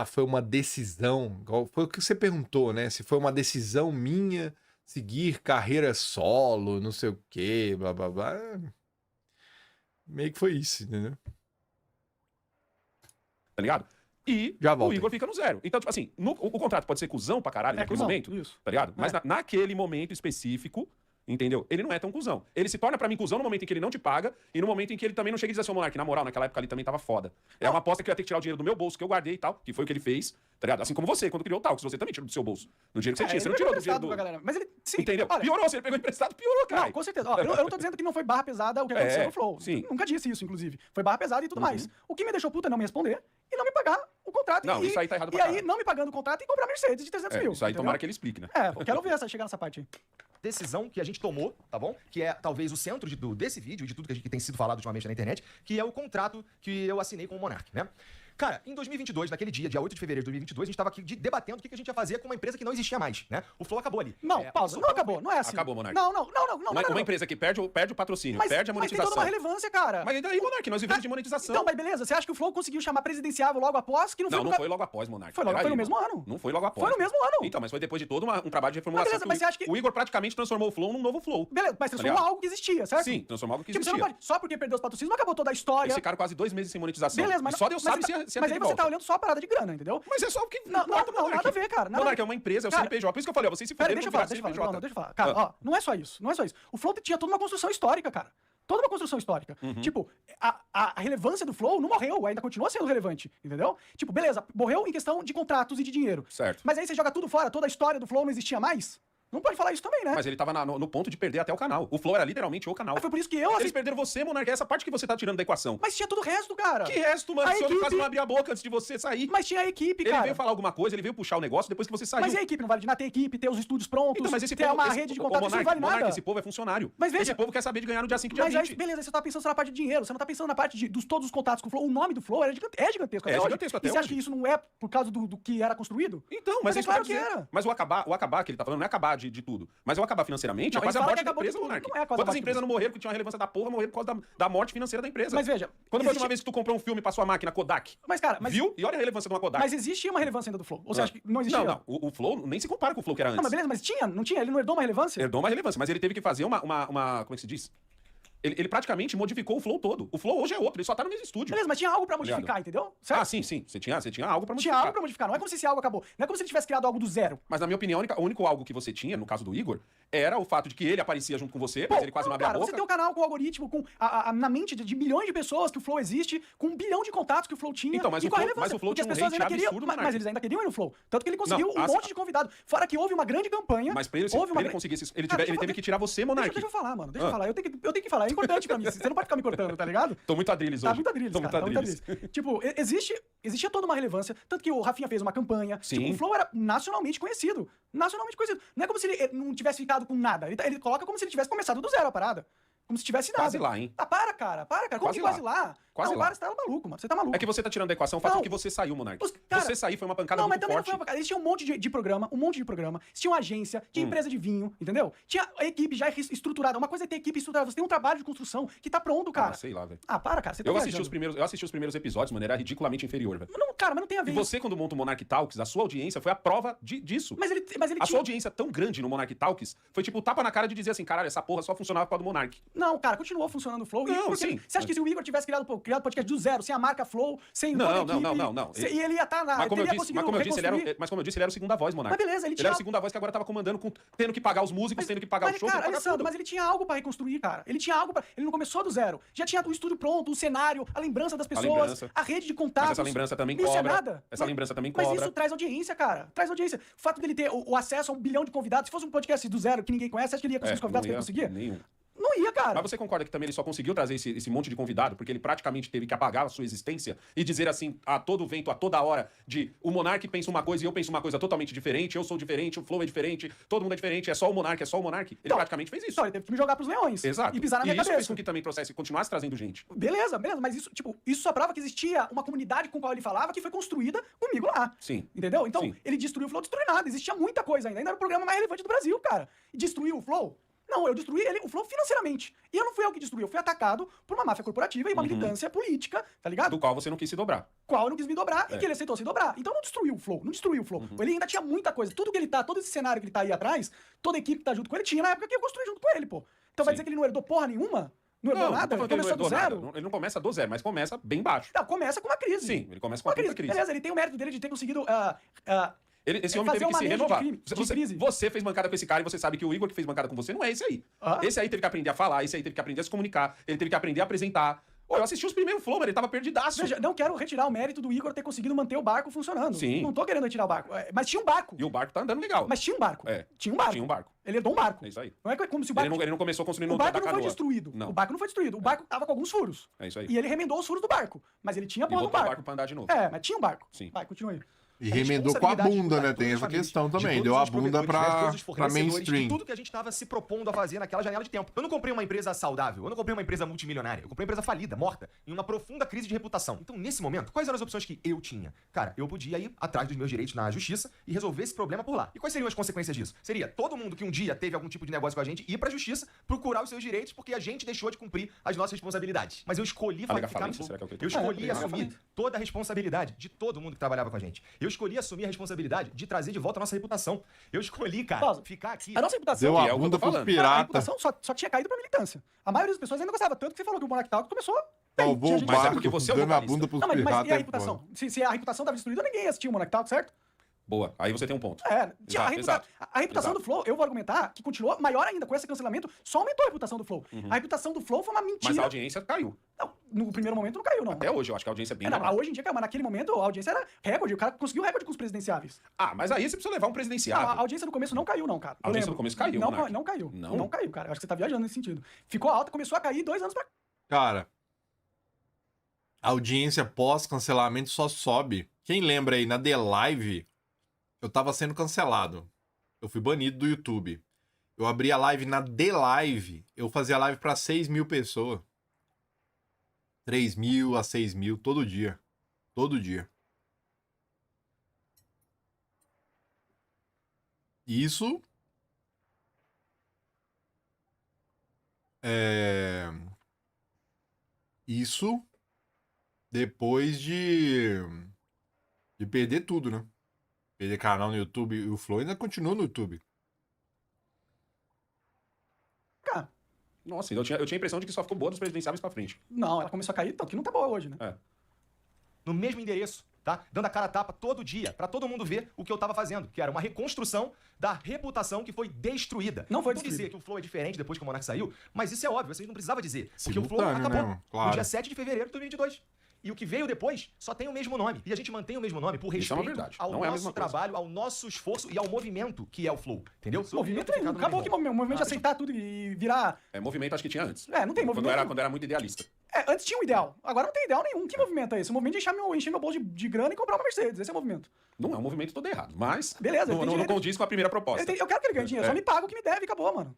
foi uma decisão, foi o que você perguntou, né? Se foi uma decisão minha seguir carreira solo, não sei o quê, blá blá blá. Meio que foi isso, entendeu? Tá ligado? E Já o volto. Igor fica no 0. Então, tipo assim, o contrato pode ser cuzão pra caralho naquele cuzão, momento, isso. tá ligado? Mas naquele momento específico, entendeu? Ele não é tão cuzão. Ele se torna pra mim cuzão no momento em que ele não te paga e no momento em que ele também não chega e diz assim, ô Monark, na moral, naquela época ali também tava foda. É uma aposta que eu ia ter que tirar o dinheiro do meu bolso que eu guardei e tal, que foi o que ele fez, tá ligado? Assim como você, quando criou o Talks, você também tirou do seu bolso. No dinheiro que você tinha, você não tirou do dinheiro do... Galera. Mas ele, sim, Entendeu? olha, Piorou, se ele pegou emprestado, piorou, cara. não, com certeza. Ó, eu não tô dizendo que não foi barra pesada o que aconteceu no Flow. sim. Nunca disse isso, inclusive. Foi barra pesada e tudo mais. O que me deixou puta é não me responder e não me pagar o contrato. Não, isso aí tá errado pra E aí, caralho. não me pagando o contrato e comprar Mercedes de 300 mil. Isso aí entendeu? tomara que ele explique, né? Eu quero ver essa chegar nessa parte aí. Decisão que a gente tomou, tá bom? Que é talvez o centro desse vídeo e de tudo que tem sido falado ultimamente na internet, que é o contrato que eu assinei com o Monark, né? Cara, em 2022, naquele dia 8 de fevereiro de 2022, a gente tava aqui debatendo o que a gente ia fazer com uma empresa que não existia mais, né? O Flow acabou ali. Não, pausa. Não acabou, não é assim. Acabou, Monark. Não. Uma empresa que perde o patrocínio, Mas, perde a mas tem monetização. toda uma relevância, cara. Mas e daí, Monark? Nós vivemos de monetização. Então, mas beleza, você acha que o Flow conseguiu chamar presidenciável logo após? Que não foi Não foi logo após, Monark. Foi no mesmo ano. Não foi logo após. Foi no mesmo ano. Então, mas foi depois de todo um trabalho de reformulação. Mas beleza, mas você acha que... O Igor praticamente transformou o Flow num novo Flow. Beleza, mas transformou algo que existia, certo? Sim, transformou algo que Tipo, existia. você não pode... Só porque perdeu os patrocínios, não acabou toda a história. Eles ficaram quase 2 meses sem monetização. Beleza, mas... E só Deus sabe se Mas ia aí ter de você volta. tá olhando só a parada de grana, entendeu? Mas é só o que Não, importa, nada a ver, cara. Monark é uma empresa, é o Cara, CNPJ. Por isso que eu falei, ó, vocês se Pera, fuderam deixa eu por falar, virar deixa eu CNPJ. falar. Cara, ó, não é só isso, não é só isso. O Flow tinha toda uma construção histórica, cara. Toda uma construção histórica. Tipo, a relevância do Flow não morreu, ainda continua sendo relevante, entendeu? Tipo, beleza, morreu em questão de contratos e de dinheiro. Certo. Mas aí você joga tudo fora, toda a história do Flow não existia mais? Não pode falar isso também, né? Mas ele tava no ponto de perder até o canal. O Flow era literalmente o canal. Mas foi por isso que eu... Eles perderam você, Monark. É essa parte que você tá tirando da equação. Mas tinha todo o resto, cara. Que resto, mano? A O senhor equipe- quase não abria a boca antes de você sair. Mas tinha a equipe, Ele cara. veio falar alguma coisa, ele veio puxar o negócio depois que você saiu. Mas e a equipe? Não vale de nada ter equipe, ter os estúdios prontos, Então, mas esse ter povo, uma rede de contato, isso não vale nada. Monark, esse povo é funcionário. Mas veja- Esse povo quer saber de ganhar no dia 5 e dia Mas aí, 20. beleza, você tá pensando só na parte de dinheiro, você não tá pensando na parte de todos os contatos com o Flow. O nome do Flow é gigantesco. É até hoje. gigantesco até E você acha hoje. que isso não é por causa do que era construído? Então, Mas é isso claro quer que dizer- era. Mas o acabar que ele tá falando não é acabar de tudo. Mas o acabar financeiramente Não, é quase a eles falam morte que da acabou de empresa, tudo, Monark. não é quase a Quantas morte da empresas não morreram que tinham uma relevância da porra, morreram por causa da morte financeira da empresa? Mas veja... Quando foi a existe- última vez que tu comprou um filme pra sua máquina Kodak? Mas, cara, mas... Viu? E olha a relevância de uma Kodak. Mas existia uma relevância ainda do Flow. Ou você acha que não existia? Não. O Flow nem se compara com o Flow que era antes. Não, mas beleza, mas tinha? Não tinha? Ele não herdou uma relevância? Herdou uma relevância, mas ele teve que fazer uma como é que se diz? Ele praticamente modificou o Flow todo. O Flow hoje é outro, ele só tá no mesmo estúdio. Beleza, mas tinha algo pra Ligado? modificar, entendeu? Certo? Ah, sim. Você tinha algo pra Tinha modificar. algo pra modificar. Não é como se esse algo acabou. Não é como se ele tivesse criado algo do zero. Mas na minha opinião, o único algo que você tinha, no caso do Igor, era o fato de que ele aparecia junto com você, mas ele quase não abria cara, a boca. você tem um canal com algoritmo, com na mente de milhões de pessoas que o Flow existe, com 1 bilhão de contatos que o Flow tinha. Então, mas e o com a Flow- relevância, mas o Flow porque tinha um as pessoas hate ainda queriam, absurdo, mas Monark. eles ainda queriam ir no Flow. Tanto que ele conseguiu Não, um monte de convidado. Fora que houve uma grande campanha. Mas pra ele, houve uma ele gra- conseguir esse, ele, Cara, ele teve que tirar você, Monark. Deixa eu falar, mano. Deixa eu falar. Eu tenho que falar. É importante pra mim. Você não pode ficar me cortando, tá ligado? Tô muito adrilles Tá hoje. muito adrilles, Tô cara. muito Tá muito adrilles. adrilles. Tipo, existia toda uma relevância. Tanto que o Rafinha fez uma campanha. Sim. Tipo, o Flow era nacionalmente conhecido. Nacionalmente conhecido. Não é como se ele não tivesse ficado com nada. Ele coloca como se ele tivesse começado do zero a parada. Como se tivesse nada. Quase lá, hein? Ah, para, cara. Como Quase que quase lá? Quase não, lá. para, você tá maluco, mano. Você tá maluco. É que você tá tirando da equação o fato Não. de que você saiu, Monark. Cara, você sair foi uma pancada não, mas muito também não forte. foi uma pancada. Eles tinham um monte de programa, Eles tinham agência, tinha empresa de vinho, entendeu? Tinha a equipe já estruturada. Uma coisa é ter equipe estruturada. Você tem um trabalho de construção que tá pronto, cara. Ah, sei lá, velho. Ah, para, cara. Você tá Eu assisti viajando. os primeiros episódios, mano, era ridiculamente inferior, velho. Não, cara, mas não tem a ver E isso. você, quando monta o Monark Talks, a sua audiência foi a prova disso. Mas ele A sua tinha... audiência tão grande no Monark Talks foi tipo tapa na cara de dizer assim, caralho, essa porra só funcionava por causa do Monark. Não, cara, continuou funcionando o Flow. Não, porque sim. você acha que se o Igor tivesse criado, pô, criado podcast do zero, sem a marca Flow, sem toda a equipe. Não. E ele ia estar na... Mas como eu disse, ele era o segunda voz, Monark. Mas beleza, ele era a segunda voz que agora tava comandando, tendo que pagar os músicos, tendo que pagar o show, cara, tendo que pagar tudo. mas ele tinha algo pra reconstruir, cara. Ele tinha algo pra... Ele não começou do zero. Já tinha o estúdio pronto, o cenário, a lembrança das pessoas, a rede de contatos. Mas essa lembrança também Isso cobra. é nada. Lembrança também cobra. Mas isso traz audiência, cara. Traz audiência. O fato dele ter o acesso a 1 bilhão de convidados, se fosse um podcast do zero que ninguém conhece, acha que ele ia conseguir os convidados que ele conseguia? Nenhum. Não ia, cara. Mas você concorda que também ele só conseguiu trazer esse monte de convidado porque ele praticamente teve que apagar a sua existência e dizer assim, a todo vento, a toda hora, de o Monark pensa uma coisa e eu penso uma coisa totalmente diferente, eu sou diferente, o Flow é diferente, todo mundo é diferente, é só o Monark, é só o Monark. Ele praticamente fez isso. Então, ele teve que me jogar pros leões. Exato. E pisar na minha isso cabeça. fez com que também trouxesse, continuasse trazendo gente. Beleza, mas isso, tipo, isso só prova que existia uma comunidade com a qual ele falava que foi construída comigo lá. Sim. Entendeu? Então, Sim. ele destruiu o Flow, destruiu nada. Existia muita coisa ainda. Ainda era o programa mais relevante do Brasil, cara. E destruiu o Flow? Não, eu destruí o Flow financeiramente. E eu não fui eu que destruí, eu fui atacado por uma máfia corporativa e uma militância política, tá ligado? Do qual você não quis se dobrar. Qual eu não quis me dobrar e que ele aceitou se dobrar. Então não destruiu o Flow, não destruiu o Flow. Ele ainda tinha muita coisa. Tudo que ele tá, todo esse cenário que ele tá aí atrás, toda a equipe que tá junto com ele, tinha na época que eu construí junto com ele, pô. Então vai dizer que ele não herdou porra nenhuma? Não herdou nada? Ele começou do zero? Ele não começa do zero, mas começa bem baixo. Não, começa com uma crise. Sim, ele começa com uma crise. Beleza, ele tem o mérito dele de ter conseguido... Esse homem teve que se renovar. Você fez bancada com esse cara e você sabe que o Igor que fez bancada com você não é esse aí. Esse aí teve que aprender a falar, esse aí teve que aprender a se comunicar, ele teve que aprender a apresentar. Eu assisti os primeiros Flow, mas ele tava perdidaço. Veja, não quero retirar o mérito do Igor ter conseguido manter o barco funcionando. Sim. Não tô querendo retirar o barco. Mas tinha um barco. E o barco tá andando legal. Mas tinha um barco. Tinha um barco. Tinha um barco. Ele herdou um barco. É isso aí. Não é como se o barco... Ele não começou construindo o barco da não canoa. foi destruído. Não. O barco não foi destruído. O barco tava com alguns furos. É isso aí. E ele remendou os furos do barco. Mas ele tinha a porra do botou barco. o barco pra andar de novo. Mas tinha um barco. Sim. Vai, continua aí. E remendou com a bunda, né? Tem essa questão também. Deu a bunda pra mainstream. Tudo que a gente tava se propondo a fazer naquela janela de tempo. Eu não comprei uma empresa saudável, eu não comprei uma empresa multimilionária. Eu comprei uma empresa falida, morta, em uma profunda crise de reputação. Então, nesse momento, quais eram as opções que eu tinha? Cara, eu podia ir atrás dos meus direitos na justiça e resolver esse problema por lá. E quais seriam as consequências disso? Seria todo mundo que um dia teve algum tipo de negócio com a gente ir pra justiça procurar os seus direitos porque a gente deixou de cumprir as nossas responsabilidades. Mas eu escolhi ficar no Flow. Eu escolhi assumir toda a responsabilidade de todo mundo que trabalhava com a gente. Eu escolhi assumir a responsabilidade de trazer de volta a nossa reputação. Eu escolhi, cara, ficar aqui. A nossa reputação... Deu a bunda pros piratas. A reputação só tinha caído pra militância. A maioria das pessoas ainda gostava. Tanto que você falou que o Monark Talk começou... Salvou o Mas é barco, porque você é o dando a vocalista. bunda pros Não, mas piratas. e a reputação? Se a reputação tava destruída, ninguém ia assistir o Monark Talk, certo? Boa. Aí você tem um ponto. A reputação do Flow, eu vou argumentar que continuou maior ainda com esse cancelamento, só aumentou a reputação do Flow. A reputação do Flow foi uma mentira. Mas a audiência caiu. Não, no primeiro momento não caiu, não. Até hoje, eu acho que a audiência é bem Não, menor. hoje em dia caiu, mas naquele momento a audiência era recorde. O cara conseguiu recorde com os presidenciáveis. Mas aí você precisa levar um Não, presidenciável. a audiência no começo não caiu, não, cara. A audiência no começo caiu, Não, Monark. não caiu. Não? Não caiu, cara. Eu acho que você tá viajando nesse sentido. Ficou alta, começou a cair 2 anos pra cá. Cara, a audiência pós-cancelamento só sobe. Quem lembra aí, na The Live, eu tava sendo cancelado. Eu fui banido do YouTube. Eu abri a live na The Live. Eu fazia live pra 6 mil pessoas. 3 mil a 6 mil todo dia. Todo dia. Isso... Isso depois de perder tudo, né? Perder canal no YouTube e o Flow ainda continua no YouTube. Cara, Nossa, eu tinha a impressão de que só ficou boa dos presidenciáveis pra frente. não, ela começou a cair, tanto que não tá boa hoje, né? No mesmo endereço, tá? Dando a cara a tapa todo dia, pra todo mundo ver o que eu tava fazendo, que era uma reconstrução da reputação que foi destruída. Não foi Vou destruída. dizer que o Flow é diferente depois que o Monark saiu, mas isso é óbvio, vocês não precisavam dizer. Porque o Flow Simultâneo, acabou né? Claro. no dia 7 de fevereiro de 2022. E o que veio depois só tem o mesmo nome. E a gente mantém o mesmo nome por Isso é uma respeito verdade. ao Não é a nosso mesma coisa. trabalho, ao nosso esforço e ao movimento que é o Flow. Entendeu? O movimento acabou que o movimento de aceitar tudo e virar... Movimento acho que tinha antes. Não tem movimento. Quando era muito idealista. Antes tinha um ideal. Agora não tem ideal nenhum. Que movimento é esse? O movimento de encher meu bolso de grana e comprar uma Mercedes. Esse é o movimento. Não é um movimento todo errado, mas Beleza, ele tem não direito. condiz com a primeira proposta. Eu quero que ele ganhe dinheiro. Só me paga o que me deve e acabou, mano.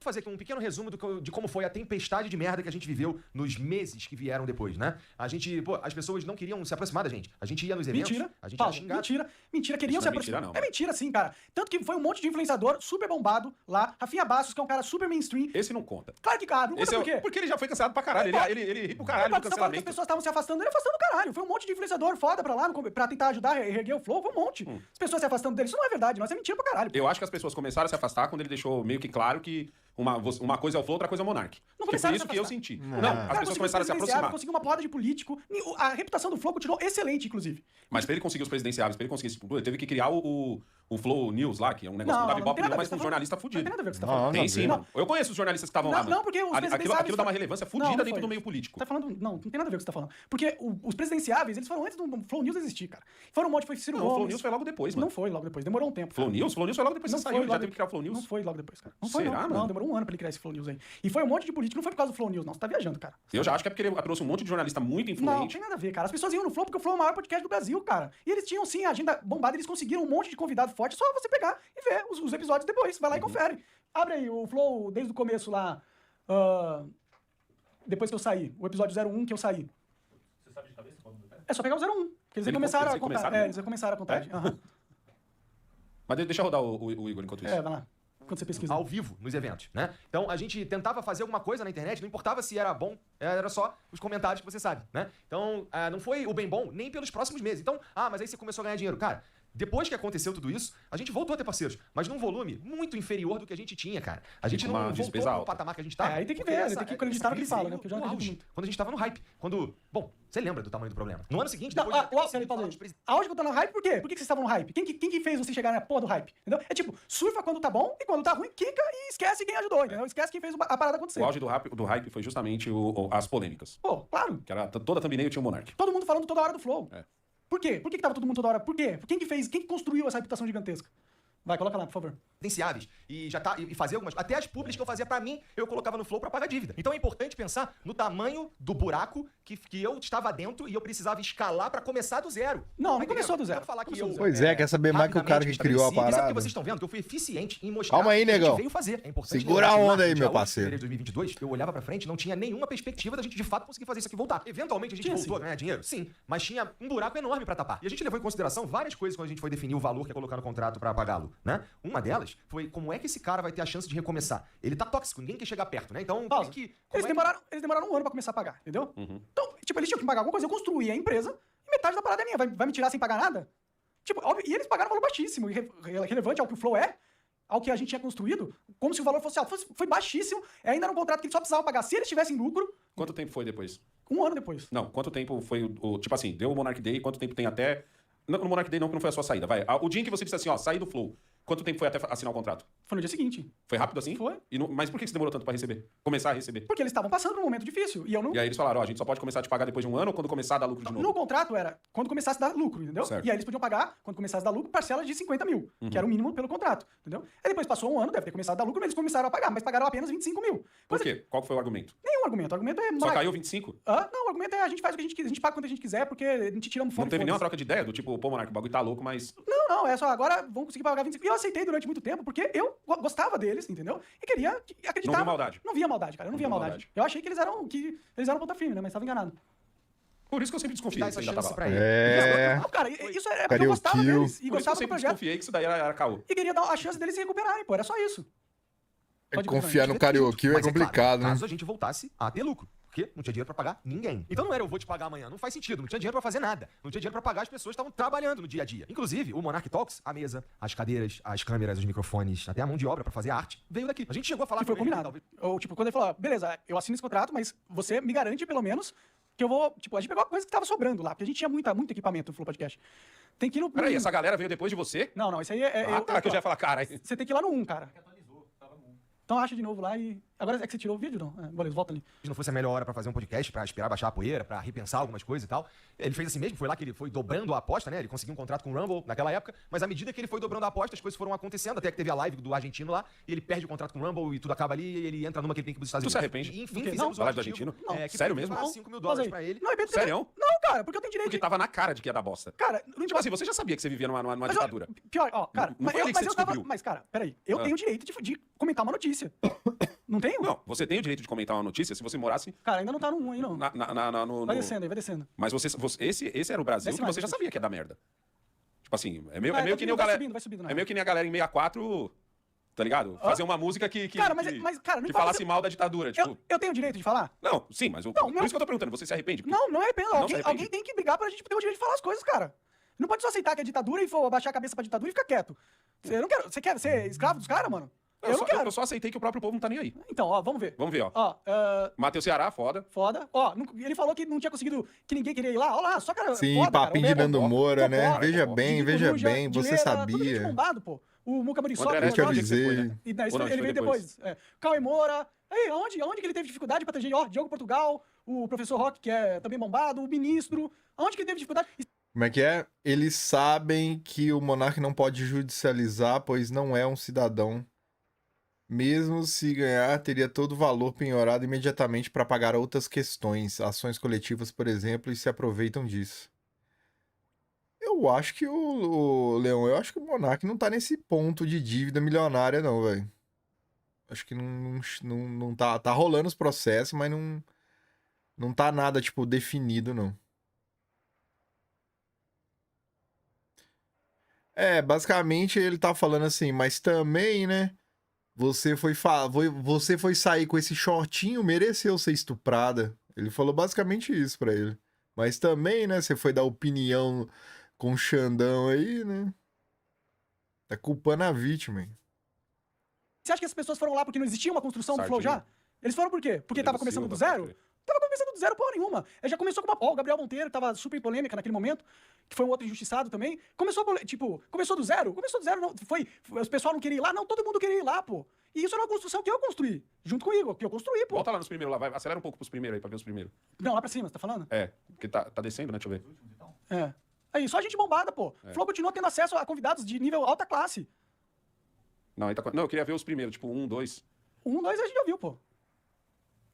Vou fazer aqui um pequeno resumo de como foi a tempestade de merda que a gente viveu nos meses que vieram depois, né? As pessoas não queriam se aproximar da gente. A gente ia nos eventos, Mentira. a gente Paulo, era xingado. mentira. Queriam Isso se não é mentira, aproximar. não. É mentira, sim, cara. Tanto que foi um monte de influenciador super bombado lá. Rafinha Bastos, que é um cara super mainstream. Esse não conta. Claro que, cara, não conta por quê? Porque ele já foi cancelado pra caralho. Ele ri pro caralho do Você tá falando que as cancelamento. pessoas estavam se afastando dele, afastando o caralho. Foi um monte de influenciador foda pra lá, pra tentar ajudar a erguer o Flow. Foi um monte. As pessoas se afastando dele. Isso não é verdade, mas é mentira pra caralho. Eu acho que as pessoas começaram a se afastar quando ele deixou meio que claro que uma coisa é o Flow, outra coisa é o Monark. Não Porque foi começaram a isso se que eu afastar. senti. Não. Não, Cara, as pessoas começaram a se aproximar. Conseguiu uma porrada de político. A reputação do Flow continuou excelente, inclusive. Mas pra ele conseguir os presidenciáveis, pra ele conseguir esse ele teve que criar o Flow News lá, que é um negócio que não dava ibope nenhum, mas com um jornalista Não fudido. tem nada a ver com o que você tá Não, falando. Tem não, sim, não. mano. Eu conheço os jornalistas que estavam lá, Não, mano. não, porque os presidenciáveis... Aquilo dá uma relevância fudida Não dentro foi. do meio político. Tá falando... Não tem nada a ver com o que você tá falando. Porque os presidenciáveis, eles foram antes do Flow News existir, cara. Foram um monte, foi Ciro Não, o Gomes. Flow News foi logo depois, mano. Não foi logo depois, demorou um tempo. Flow cara. News? Flow News foi logo depois que Não você foi saiu, já logo teve que criar o Flow News. Não foi logo depois, cara. Não foi, Será, não. mano? Não, demorou um ano pra ele criar esse Flow News aí. E foi um monte de político, não foi por causa do Flow News, não. Você tá viajando, cara. Eu já acho que é porque ele trouxe um monte de jornalista muito Não, influente. tem nada a ver, cara. As pessoas iam no Flow porque o Flow é o maior podcast do Brasil, cara. E eles tinham, sim, a agenda bombada, eles conseguiram um monte de convidado forte, só você pegar e ver os episódios depois. Vai lá e confere. Abre aí o Flow desde o começo lá. Depois que eu saí. O episódio 01 que eu saí. Você sabe de cabeça quando é? É só pegar o 01. Porque eles Ele- começaram eles a contar. começaram? Eles começaram a contar. Aham. Mas deixa eu rodar o Igor enquanto isso. Vai lá. Quando você pesquisa. Ao vivo, nos eventos, né? Então a gente tentava fazer alguma coisa na internet, não importava se era bom, era só os comentários que você sabe, né? Então, não foi o bem bom nem pelos próximos meses. Então, mas aí você começou a ganhar dinheiro. Cara, depois que aconteceu tudo isso, a gente voltou a ter parceiros, mas num volume muito inferior do que a gente tinha, cara. A gente Com não uma voltou despesa pro alta. patamar que a gente tava. Aí tem que porque ver, tem que acreditar no que essa fala, crise né? Porque eu já veio não no acredito auge, muito. quando a gente tava no hype. Bom, você lembra do tamanho do problema. No ano seguinte, Não, depois de peraí, pausa aí. Aonde que eu tô no hype? Por quê? Por que vocês estavam no hype? Quem que fez você chegar na porra do hype? Entendeu? É tipo, surfa quando tá bom e quando tá ruim, quica e esquece quem ajudou, entendeu? Esquece quem fez a parada acontecer. O auge do hype foi justamente as polêmicas. Pô, claro. Que era toda a thumbnail tinha o Monark. Todo mundo falando toda hora do Flow. É. Por quê? Por que tava todo mundo toda hora? Por quê? Quem que construiu essa reputação gigantesca? Vai, coloca lá, por favor. Presidenciáveis e fazer algumas. Até as públicas que eu fazia pra mim, eu colocava no Flow pra pagar dívida. Então é importante pensar no tamanho do buraco que eu estava dentro e eu precisava escalar pra começar do zero. Não Tá começou entendendo? do zero. Quero falar que Começou eu, do zero. Pois é, quer saber mais que o cara que criou a Isso é porque parada. vocês estão vendo que eu fui eficiente em mostrar Calma aí, o que a gente negão. veio fazer. É importante Segura a lembrar que onda aí, no dia meu 8 de parceiro. fevereiro de 2022, eu olhava pra frente, não tinha nenhuma perspectiva da gente de fato conseguir fazer isso aqui voltar. Eventualmente a gente Tinha voltou sim. a ganhar dinheiro? Sim, mas tinha um buraco enorme pra tapar. E a gente levou em consideração várias coisas quando a gente foi definir o valor que ia colocar no contrato pra pagá-lo, né? Uma delas foi como é que esse cara vai ter a chance de recomeçar. Ele tá tóxico, ninguém quer chegar perto, né? Então, Pausa. como Eles é que- demoraram um ano pra começar a pagar, entendeu? Uhum. Então, tipo, eles tinham que pagar alguma coisa. Eu construí a empresa e metade da parada é minha. Vai me tirar sem pagar nada? Tipo, óbvio, e eles pagaram um valor baixíssimo, relevante ao que o Flow é, ao que a gente tinha construído, como se o valor fosse alto. Foi baixíssimo, ainda era um contrato que eles só precisavam pagar se eles tivessem lucro, Quanto tempo foi depois? um ano depois. Não, quanto tempo foi tipo assim, deu o Monark Day, quanto tempo tem até... Não, no Monark Day não, que não foi a sua saída, vai. O dia em que você disse assim, ó, sair do Flow, quanto tempo foi até assinar o contrato? Foi no dia seguinte. Foi rápido assim? Foi. Mas por que você demorou tanto pra receber? Começar a receber? Porque eles estavam passando por um momento difícil. E eu não. E aí eles falaram, ó, a gente só pode começar a te pagar depois de um ano ou quando começar a dar lucro de No novo? contrato era quando começasse a dar lucro, entendeu? Certo. E aí eles podiam pagar, quando começasse a dar lucro, parcelas de 50 mil, que era o mínimo pelo contrato, entendeu? Aí depois passou um ano, deve ter começado a dar lucro, mas eles começaram a pagar, mas pagaram apenas 25 mil. Por quê? Qual que foi o argumento? Nenhum argumento. O argumento é. Só caiu 25? Não, o argumento é a gente faz o que a gente quiser, a gente paga quanto a gente quiser, porque a gente tira um fone. Não teve nenhuma foda-se. troca de ideia do tipo, pô, Monark, o bagulho tá louco, mas... Não, é só agora vão conseguir pagar 25. E eu aceitei durante muito tempo, porque eu gostava deles, entendeu? E queria acreditar. Não viu maldade. Não via maldade, cara. Eu não via viu maldade. maldade. Eu achei que eles eram ponta firme, né? Mas estava enganado. Por isso que eu sempre desconfiei Dá que você essa ainda chance tava pra lá. ele. É. Não, cara, isso é porque Cadê eu o gostava kill? deles. E Por isso que eu gostava do sempre projeto. desconfiei que isso daí era caô. E queria dar a chance deles se recuperarem, pô. Era só isso. Pode ir, Confiar no Fernando. Karaokê é Mas complicado, claro, né? caso a gente voltasse a ter lucro. Porque não tinha dinheiro pra pagar ninguém. Então não era eu vou te pagar amanhã. Não faz sentido. Não tinha dinheiro pra fazer nada. Não tinha dinheiro pra pagar as pessoas que estavam trabalhando no dia a dia. Inclusive, o Monark Talks, a mesa, as cadeiras, as câmeras, os microfones, até a mão de obra pra fazer a arte, veio daqui. A gente chegou a falar Que foi com ele, combinado. Ou, tipo, quando ele falou, beleza, eu assino esse contrato, mas você me garante, pelo menos, que eu vou... Tipo, a gente pegou a coisa que tava sobrando lá, porque a gente tinha muito equipamento no Flow Podcast. Tem que ir no... Peraí, essa galera veio depois de você? Não, isso aí é... Tá, que eu já ia falar, cara... Você tem que ir lá no 1, cara. Então acha de novo lá e... Agora é que você tirou o vídeo, não? Beleza, volta ali. Se não fosse a melhor hora pra fazer um podcast, pra esperar baixar a poeira, pra repensar algumas coisas e tal. Ele fez assim mesmo, foi lá que ele foi dobrando a aposta, né? Ele conseguiu um contrato com o Rumble naquela época, mas à medida que ele foi dobrando a aposta, as coisas foram acontecendo, até que teve a live do argentino lá, e ele perde o contrato com o Rumble e tudo acaba ali, e ele entra numa que ele tem que ir pros Estados Tu se Unidos. arrepende? E, enfim, Do quê? fizemos Não, um falar do artigo, argentino? que Sério foi mesmo? pagar Não. $5 mil Mas aí, pra ele. Não, arrependo. Sério? Não, cara, porque eu tenho direito Porque tava na cara de que ia dar bosta. Cara, não Tipo assim, você já sabia que você vivia numa Mas eu- ditadura. Pior, ó, cara, Não foi ali que você eu tava. descobriu. Mas, cara, peraí, eu Ah. tenho direito de comentar uma notícia. Não tenho? Não, você tem o direito de comentar uma notícia se você morasse Cara, ainda não tá no 1 aí, não. no... Vai descendo aí, vai descendo. Mas esse era o Brasil Desce que mais, você já desce. sabia que ia dar merda. Tipo assim, é meio Vai, que nem o vai galera... subindo, vai subindo, né? É meio que nem a galera em 64, tá ligado? Fazer uma música que Cara, mas, cara, não que importa falasse se- mal da ditadura, tipo... eu tenho direito de falar? Não, sim, mas Não, por meu- isso que eu tô perguntando, você se arrepende? Não é pena. Não se Alguém, arrepende? alguém tem que brigar pra gente ter o direito de falar as coisas, cara. Não pode só aceitar que é ditadura e for abaixar a cabeça pra ditadura e ficar quieto. Você quer ser escravo dos caras, mano? Eu não quero. Eu só aceitei que o próprio povo não tá nem aí. Então, ó, vamos ver. Vamos ver, ó. Ó, Matheus Ceará, foda. foda. Ó, ele faló que não tinha conseguido, que ninguém queria ir lá. Ó lá, só cara Sim, foda, papinho cara. de O Memo, Nando Moura, né? Popó, Veja Popó, bem, Didi veja Coruja, bem, você Dileira, Tudo gente sabia. bombado, pô. O Muca Muriçoca. André Eu te Andrade, avisei. você foi, né? E daí, Ou não, ele foi veio depois. Cauê Moura. Aí, onde que ele teve dificuldade pra ter gente? Ó, Diogo Portugal, o professor Roque, que é também bombado, o ministro. Onde que ele teve dificuldade? Como é que é? Eles sabem que o monarca não pode judicializar, pois não é um cidadão. Mesmo se ganhar, teria todo o valor penhorado imediatamente para pagar outras questões, ações coletivas, por exemplo, e se aproveitam disso. Eu acho que o Leão, eu acho que o monarca não tá nesse ponto de dívida milionária, não, velho. Acho que não tá rolando os processos, mas não tá nada, tipo, definido, não. É, basicamente ele tá falando assim, mas também, né? Você foi sair com esse shortinho, mereceu ser estuprada. Ele falou basicamente isso pra ele. Mas também, né? Você foi dar opinião com o Xandão aí, né? Tá culpando a vítima, hein? Você acha que as pessoas foram lá porque não existia uma construção do Flow já? Eles foram por quê? Porque tava começando do zero? Tava começando do zero porra nenhuma. Ele já começou com uma... Ó, o Gabriel Monteiro, que tava super polêmica naquele momento, que foi um outro injustiçado também. Começou do zero? Começou do zero, não. Os pessoal não queria ir lá? Não, todo mundo queria ir lá, pô. E isso era uma construção que eu construí, junto com o Igor, que eu construí, pô. Volta lá nos primeiros lá, vai. Acelera um pouco pros primeiros aí, pra ver os primeiros. Não, lá pra cima, você tá falando? É, porque tá descendo, né? Deixa eu ver. É. Aí, só gente bombada, pô. O Flow continua tendo acesso a convidados de nível alta classe. Não, aí tá... Não, eu queria ver os primeiros, tipo 1, 2... 1, 2 a gente já viu, pô.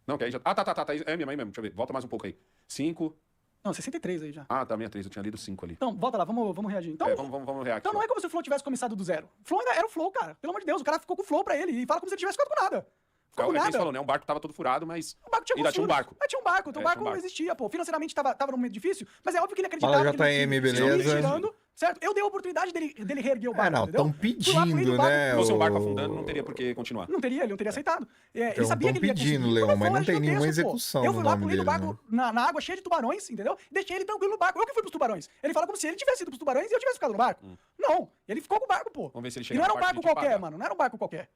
Não, que aí já... Ah, tá. É mesmo. Deixa eu ver. Volta mais um pouco aí. 5... Não, 63 aí já. Ah, tá, 63. Eu tinha lido 5 ali. Então, volta lá, vamos reagir. Então, Vamos reagir. então não é como se o Flow tivesse começado do zero. O Flow ainda era o Flow, cara. Pelo amor de Deus, o cara ficou com o Flow pra ele e fala como se ele tivesse ficado com nada. Ficou com É o que nada. você falou, né? O barco tava todo furado, mas O barco tinha ainda alguns tinha um furos. barco. Mas tinha um barco, então o É, barco tinha um não barco. existia, pô. Financeiramente tava num momento difícil, mas é óbvio que ele acreditava Fala, que ele JM, beleza? tirando, certo? Eu dei a oportunidade dele reerguer o barco, Não, entendeu? tão Fui lá com ele, pedindo, o barco- né? Se fosse um barco o- afundando, não teria por que continuar. Não teria, ele não teria aceitado. Ele Então, sabia que ele ia pedindo, conseguir. Leão, Quando o mas Flow não tem era nenhuma gigantesco, pô. execução Eu no fui lá nome com ele no dele, barco, na água cheia de tubarões, entendeu? Deixei ele tranquilo no barco. Eu que fui pros tubarões. Ele fala como se ele tivesse ido pros tubarões e eu tivesse ficado no barco. Não, ele ficou com o barco, pô. Vamos ver se ele E chega não era na um parte barco de qualquer, pagar. mano. Não era um barco qualquer.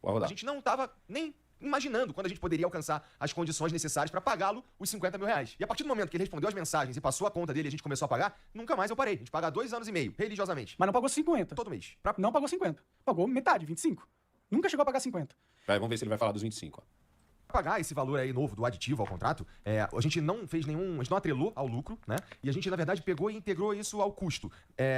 Pode A rodar. gente não tava nem imaginando quando a gente poderia alcançar as condições necessárias pra pagá-lo os 50 mil reais. E a partir do momento que ele respondeu as mensagens e passou a conta dele e a gente começou a pagar, nunca mais eu parei. A gente paga 2 anos e meio, religiosamente. Mas não pagou 50. Todo mês. Não pagou 50. Pagou metade, 25. Nunca chegou a pagar 50. Vamos ver se ele vai falar dos 25, ó. Pagar esse valor aí novo do aditivo ao contrato, a gente não fez nenhum, a gente não atrelou ao lucro, né? E a gente, na verdade, pegou e integrou isso ao custo.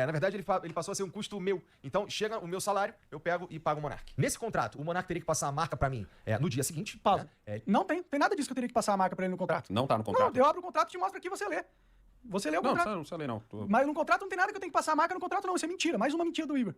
Na verdade, ele passou a ser um custo meu. Então, chega o meu salário, eu pego e pago o Monark. Nesse contrato, o Monark teria que passar a marca pra mim no dia seguinte. Pausa. Né? Não tem nada disso que eu teria que passar a marca pra ele no contrato. Não tá no Não, contrato? eu abro o contrato e te mostro aqui e você lê. Você lê o Não, contrato. não precisa ler, não. Mas no contrato não tem nada que eu tenho que passar a marca no contrato, não. Isso é mentira. Mais uma mentira do Igor.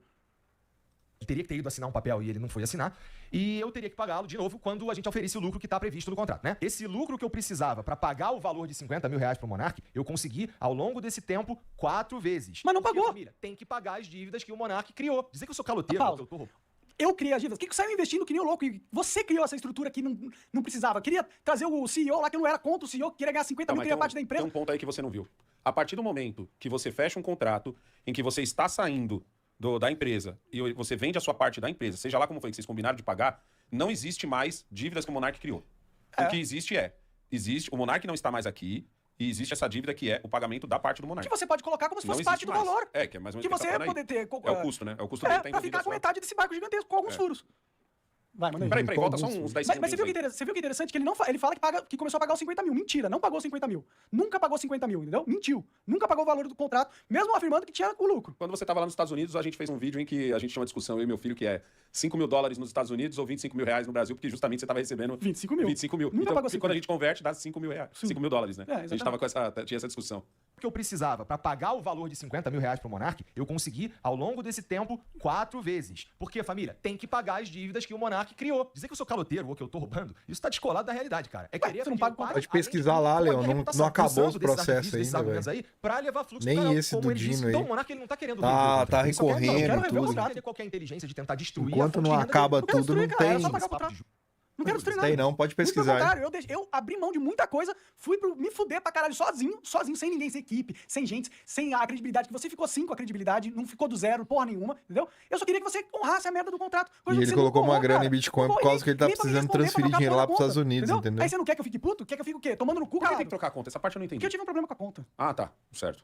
Ele teria que ter ido assinar um papel e ele não foi assinar. E eu teria que pagá-lo de novo quando a gente oferisse o lucro que está previsto no contrato, né? Esse lucro que eu precisava para pagar o valor de 50 mil reais pro Monark, eu consegui ao longo desse tempo 4 vezes. Mas não Porque, pagou. família, tem que pagar as dívidas que o Monark criou. Dizer que eu sou caloteiro, Pausa. que eu tô roubando. Eu criei as dívidas. O que saiu investindo que nem o louco? E você criou essa estrutura que não precisava. Queria trazer o CEO lá que não era contra o CEO, que queria ganhar 50 Não, mil, mas queria parte da tem empresa. um ponto aí que você não viu. A partir do momento que você fecha um contrato em que você está saindo da empresa e você vende a sua parte da empresa, seja lá como foi que vocês combinaram de pagar, não existe mais dívidas que o Monark criou. O que existe o Monark não está mais aqui e existe essa dívida que é o pagamento da parte do Monark. Que você pode colocar como se Não fosse existe parte do mais. valor. É, que é mais ou menos Que o que você tá falando poder aí. ter... É o custo, né? É o custo dele tá pra envolvido ficar a com sua- metade desse barco gigantesco, com alguns furos. Vai, manda aí. Peraí, volta só uns 10 Mas segundos você viu que interessante que ele fala que começou a pagar os 50 mil. Mentira, não pagou 50 mil. Nunca pagou 50 mil, entendeu? Mentiu. Nunca pagou o valor do contrato, mesmo afirmando que tinha o lucro. Quando você estava lá nos Estados Unidos, a gente fez um vídeo em que a gente tinha uma discussão, eu e meu filho, que é 5 mil dólares nos Estados Unidos ou 25 mil reais no Brasil, porque justamente você estava recebendo 25 mil. 25 mil. Nunca Então, pagou e 50. quando a gente converte, dá 5 mil reais. 5 mil dólares, né? A gente exatamente. tinha essa discussão. O que eu precisava para pagar o valor de 50 mil reais pro Monark, eu consegui ao longo desse tempo 4 vezes. Porque, família, tem que pagar as dívidas que o Monark criou. Dizer que eu sou caloteiro ou que eu tô roubando, isso tá descolado da realidade, cara. É querer você não que paga eu pague, Pode além pesquisar de lá, pôr a Leão, minha não reputação, acabou usando os desses processos artifícios, desses ainda, argumentos aí, pra levar fluxo Nem pra, esse como do ele disse. Dino Então aí. o Monark ele não tá querendo Tá Ele só quer- recorrendo eu quero e rever o tudo. contrato. Ele ter qualquer inteligência de tentar destruir Enquanto a fonte não de renda acaba dele. Eu quero tudo, não destruir, cara, era tem. só pagar o contrato. Não quero destruir nada. Tem não, pode Muito pelo pesquisar. contrário, eu abri mão de muita coisa, fui me fuder pra caralho sozinho, sem ninguém, sem equipe, sem gente, sem a credibilidade, que você ficou sim com a credibilidade, não ficou do zero, porra nenhuma, entendeu? Eu só queria que você honrasse a merda do contrato. E ele colocou uma grana em Bitcoin por causa que ele tá precisando transferir dinheiro lá pros Estados Unidos, entendeu? Aí você não quer que eu fique puto? Quer que eu fique o quê? Tomando no cu, Por que cara? tem que trocar a conta? Essa parte eu não entendi. Porque eu tive um problema com a conta. Ah, tá. Certo.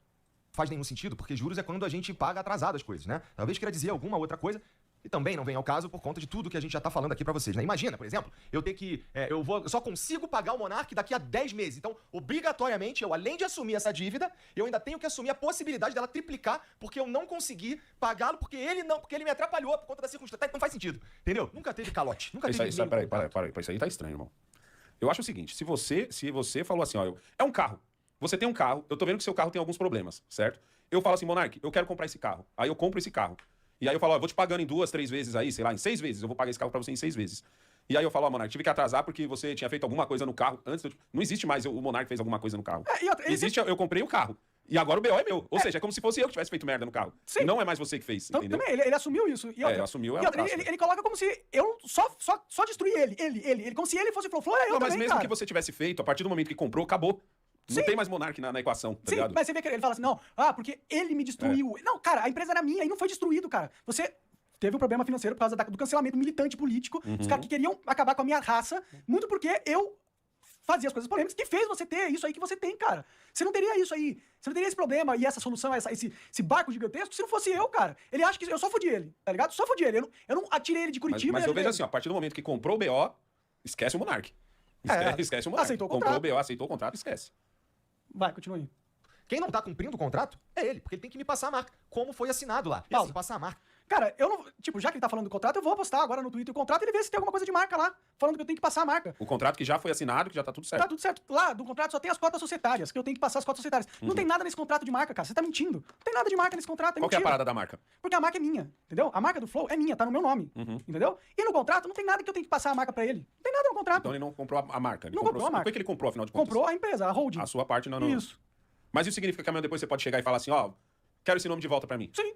Faz nenhum sentido, porque juros é quando a gente paga atrasado as coisas, né? Talvez queira dizer alguma outra coisa, e também não vem ao caso por conta de tudo que a gente já tá falando aqui pra vocês, né? Imagina, por exemplo, eu ter que... eu só consigo pagar o Monark daqui a 10 meses. Então, obrigatoriamente, eu, além de assumir essa dívida, eu ainda tenho que assumir a possibilidade dela triplicar, porque eu não consegui pagá-lo, porque ele me atrapalhou por conta da circunstância. Não faz sentido, entendeu? Nunca teve calote, nunca Isso teve... aí, meio peraí, contrato. isso aí tá estranho, irmão. Eu acho o seguinte, se você falou assim, ó, é um carro. Você tem um carro, eu tô vendo que seu carro tem alguns problemas, certo? Eu falo assim, Monark, eu quero comprar esse carro. Aí eu compro esse carro. E aí eu falo, ó, eu vou te pagando em 2, 3 vezes aí, sei lá, em 6 vezes. Eu vou pagar esse carro pra você em 6 vezes. E aí eu falo, ó, Monark, tive que atrasar porque você tinha feito alguma coisa no carro antes. Não existe mais o Monark fez alguma coisa no carro. E outra, Eu comprei o carro. E agora o BO é meu. Ou seja, é como se fosse eu que tivesse feito merda no carro. Sim. E não é mais você que fez, Então, entendeu? também, ele assumiu isso. E outra, assumiu, é e outra, um traço, ele coloca como se eu só destruí ele. Como se ele fosse Flow, eu Não, mas também, mesmo cara. que você tivesse feito, a partir do momento que comprou, acabou. Não Sim. tem mais Monark na equação, tá Sim, ligado? mas você vê que ele fala assim, não, porque ele me destruiu. Não, cara, a empresa era minha e não foi destruído, cara. Você teve um problema financeiro por causa do cancelamento militante político, os caras que queriam acabar com a minha raça, muito porque eu fazia as coisas polêmicas, que fez você ter isso aí que você tem, cara. Você não teria isso aí, você não teria esse problema e essa solução, esse barco gigantesco, se não fosse eu, cara. Ele acha que eu só fudi ele, tá ligado? Só fudi ele. Eu não atirei ele de Curitiba. Mas e eu vejo ele- assim, ó, a partir do momento que comprou o BO, esquece o Monark. Esquece o Monark. aceitou o Comprou o contrato. BO, aceitou o contrato, esquece. Vai, continua aí. Quem não tá cumprindo o contrato é ele, porque ele tem que me passar a marca, como foi assinado lá. Pausa. Esse passar a marca. Cara, eu não. Tipo, já que ele tá falando do contrato, eu vou postar agora no Twitter o contrato e ele vê se tem alguma coisa de marca lá, falando que eu tenho que passar a marca. O contrato que já foi assinado, que já tá tudo certo. Tá tudo certo. Lá do contrato só tem as cotas societárias, que eu tenho que passar as cotas societárias. Não tem nada nesse contrato de marca, cara. Você tá mentindo. Não tem nada de marca nesse contrato. É Qual que é a mentira. parada da marca? Porque a marca é minha, entendeu? A marca do Flow é minha, tá no meu nome. Entendeu? E no contrato não tem nada que eu tenho que passar a marca pra ele. Não tem nada no contrato. Então ele não comprou a marca. Ele Não comprou a marca. Por que ele comprou, afinal de contas? Comprou a empresa, a holding. A sua parte não. Isso. Mas isso significa que amanhã depois você pode chegar e falar assim, ó, quero esse nome de volta pra mim. Sim.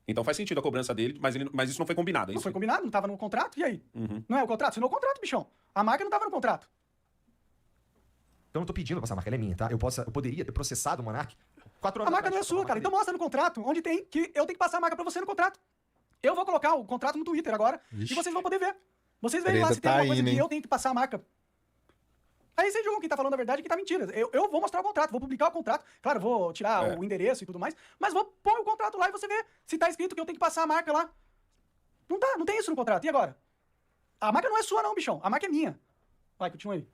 Então faz sentido a cobrança dele, mas isso não foi combinado, é Não isso? foi combinado, não tava no contrato, e aí? Uhum. Não é o contrato? Assinou o contrato, bichão. A marca não tava no contrato. Então eu não tô pedindo pra passar a marca, ela é minha, tá? Eu poderia ter processado o Monark 4 anos A marca atrás não é pra sua, passar a cara. Então marca mostra no contrato, onde tem que eu tenho que passar a marca pra você no contrato. Eu vou colocar o contrato no Twitter agora Vixe. e vocês vão poder ver. Vocês veem lá Treta se tem tá alguma coisa indo, que hein? eu tenho que passar a marca. Aí vocês julgam quem tá falando a verdade e quem tá mentira. Eu vou mostrar o contrato, vou publicar o contrato. Claro, vou tirar o endereço e tudo mais, mas vou pôr o contrato lá e você vê se tá escrito que eu tenho que passar a marca lá. Não tá, não tem isso no contrato. E agora? A marca não é sua não, bichão. A marca é minha. Vai, continua aí.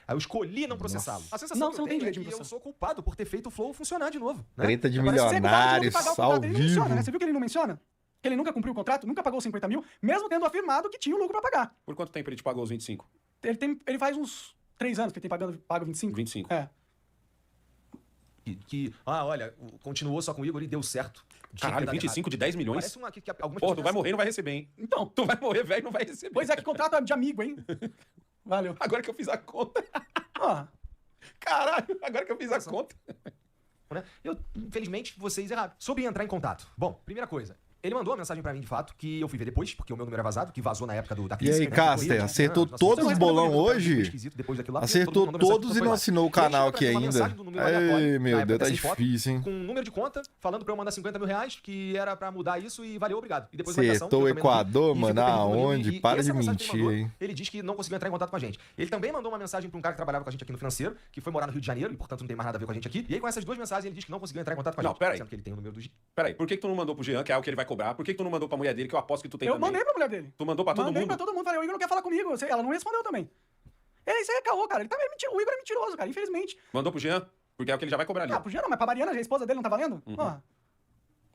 Aí eu escolhi não processá-lo. A sensação Não, que você eu não tem tenho é direito de que eu processar. sou culpado por ter feito o Flow funcionar de novo. Né? Treta de Agora, se você é culpado de não milionários, pagar o ao contrato, ele não menciona, né? vivo. Você viu que ele não menciona? Que ele nunca cumpriu o contrato, nunca pagou os 50 mil, mesmo tendo afirmado que tinha o lucro pra pagar. Por quanto tempo ele te pagou os 25? Ele faz uns 3 anos que ele tem pago 25. 25. É. Olha, continuou só com o Igor e deu certo. Tinha que ter Caralho, dado 25 de 10 errado. milhões? Parece que algumas Porra, tu pessoas vai morrer e não vai receber, hein? Então, Tu vai morrer, velho, e não vai receber. pois é, que contrato é de amigo, hein? Valeu. Agora que eu fiz a conta. Ó, Caralho, agora que eu fiz a conta. né? Eu, infelizmente, vocês erraram. Sobre entrar em contato. Bom, primeira coisa. Ele mandou uma mensagem pra mim, de fato, que eu fui ver depois, porque o meu número é vazado, que vazou na época da E crise. aí, né, Caster, corrida, acertou nossa, todos você os não bolão respondeu, cara, hoje? ficou esquisito depois daquilo lá, porque Acertou todo mundo mandou todos mensagem e que não foi lá. assinou o E aí canal chegou aqui pra mim uma ainda. mensagem do número aleatório, Ai, na meu época Deus, tá sem foto, difícil, hein? Com um número de conta, falando pra eu mandar 50 mil reais, que era pra mudar isso e valeu, obrigado. E depois validação, Acertou o eu também não vi, Equador, e ficou mano, perdido no livro, aonde? e Para essa de mensagem que ele mentir, mandou, hein? Ele disse que não conseguiu entrar em contato com a gente. Ele também mandou uma mensagem pra um cara que trabalhava com a gente aqui no Financeiro, que foi morar no Rio de Janeiro e, portanto, não tem mais nada a ver com a gente aqui. E aí, com essas duas mensagens, ele disse que não conseguiu entrar em contato com a Não, gente. peraí. Sendo que ele tem o número do... Peraí, por que tu não mandou pro Jean, que é algo que ele vai cobrar? Por que tu não mandou pra mulher dele, que eu aposto que tu tem eu também? mandei pra mulher dele. Tu mandou pra todo Mandei mundo? pra todo mundo. Falei, o Igor não quer falar comigo. Ela não respondeu também. Isso aí é caô, cara. O Igor é mentiroso, cara, infelizmente. Mandou pro Jean? Porque é o que ele já vai cobrar ali. Ah, pro Jean não, mas pra Mariana, a esposa dele, não tá valendo? Ó.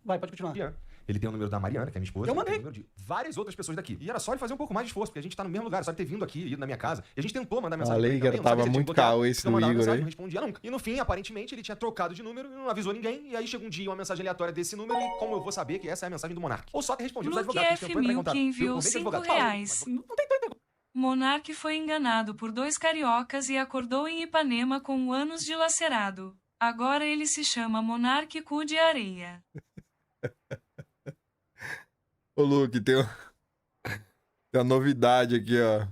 Vai, pode continuar. Ele tem o número da Mariana, que é minha esposa. Eu ele tem mandei. o número de várias outras pessoas daqui. E era só ele fazer um pouco mais de esforço, porque a gente tá no mesmo lugar, só ele ter vindo aqui, ido na minha casa. E a gente tentou mandar mensagem Falei pra ele que também, tava eu sabia muito que ele tinha caô bloqueado, esse eu do mandava Igor mensagem, aí. não respondia nunca. E no fim, aparentemente, ele tinha trocado de número e não avisou ninguém. E aí chega um dia uma mensagem aleatória desse número e como eu vou saber que essa é a mensagem do Monark? Ou só ter respondido os Luke advogados. que tentou entrar em F1000 contato. que Eu enviou conversei com o advogado. R$5. Não tem tanta coisa. Monark foi enganado por 2 cariocas e acordou em Ipanema com anos dilacerado. Agora ele se chama Monark Cu de Areia. Ô, Luke, tem uma novidade aqui, ó.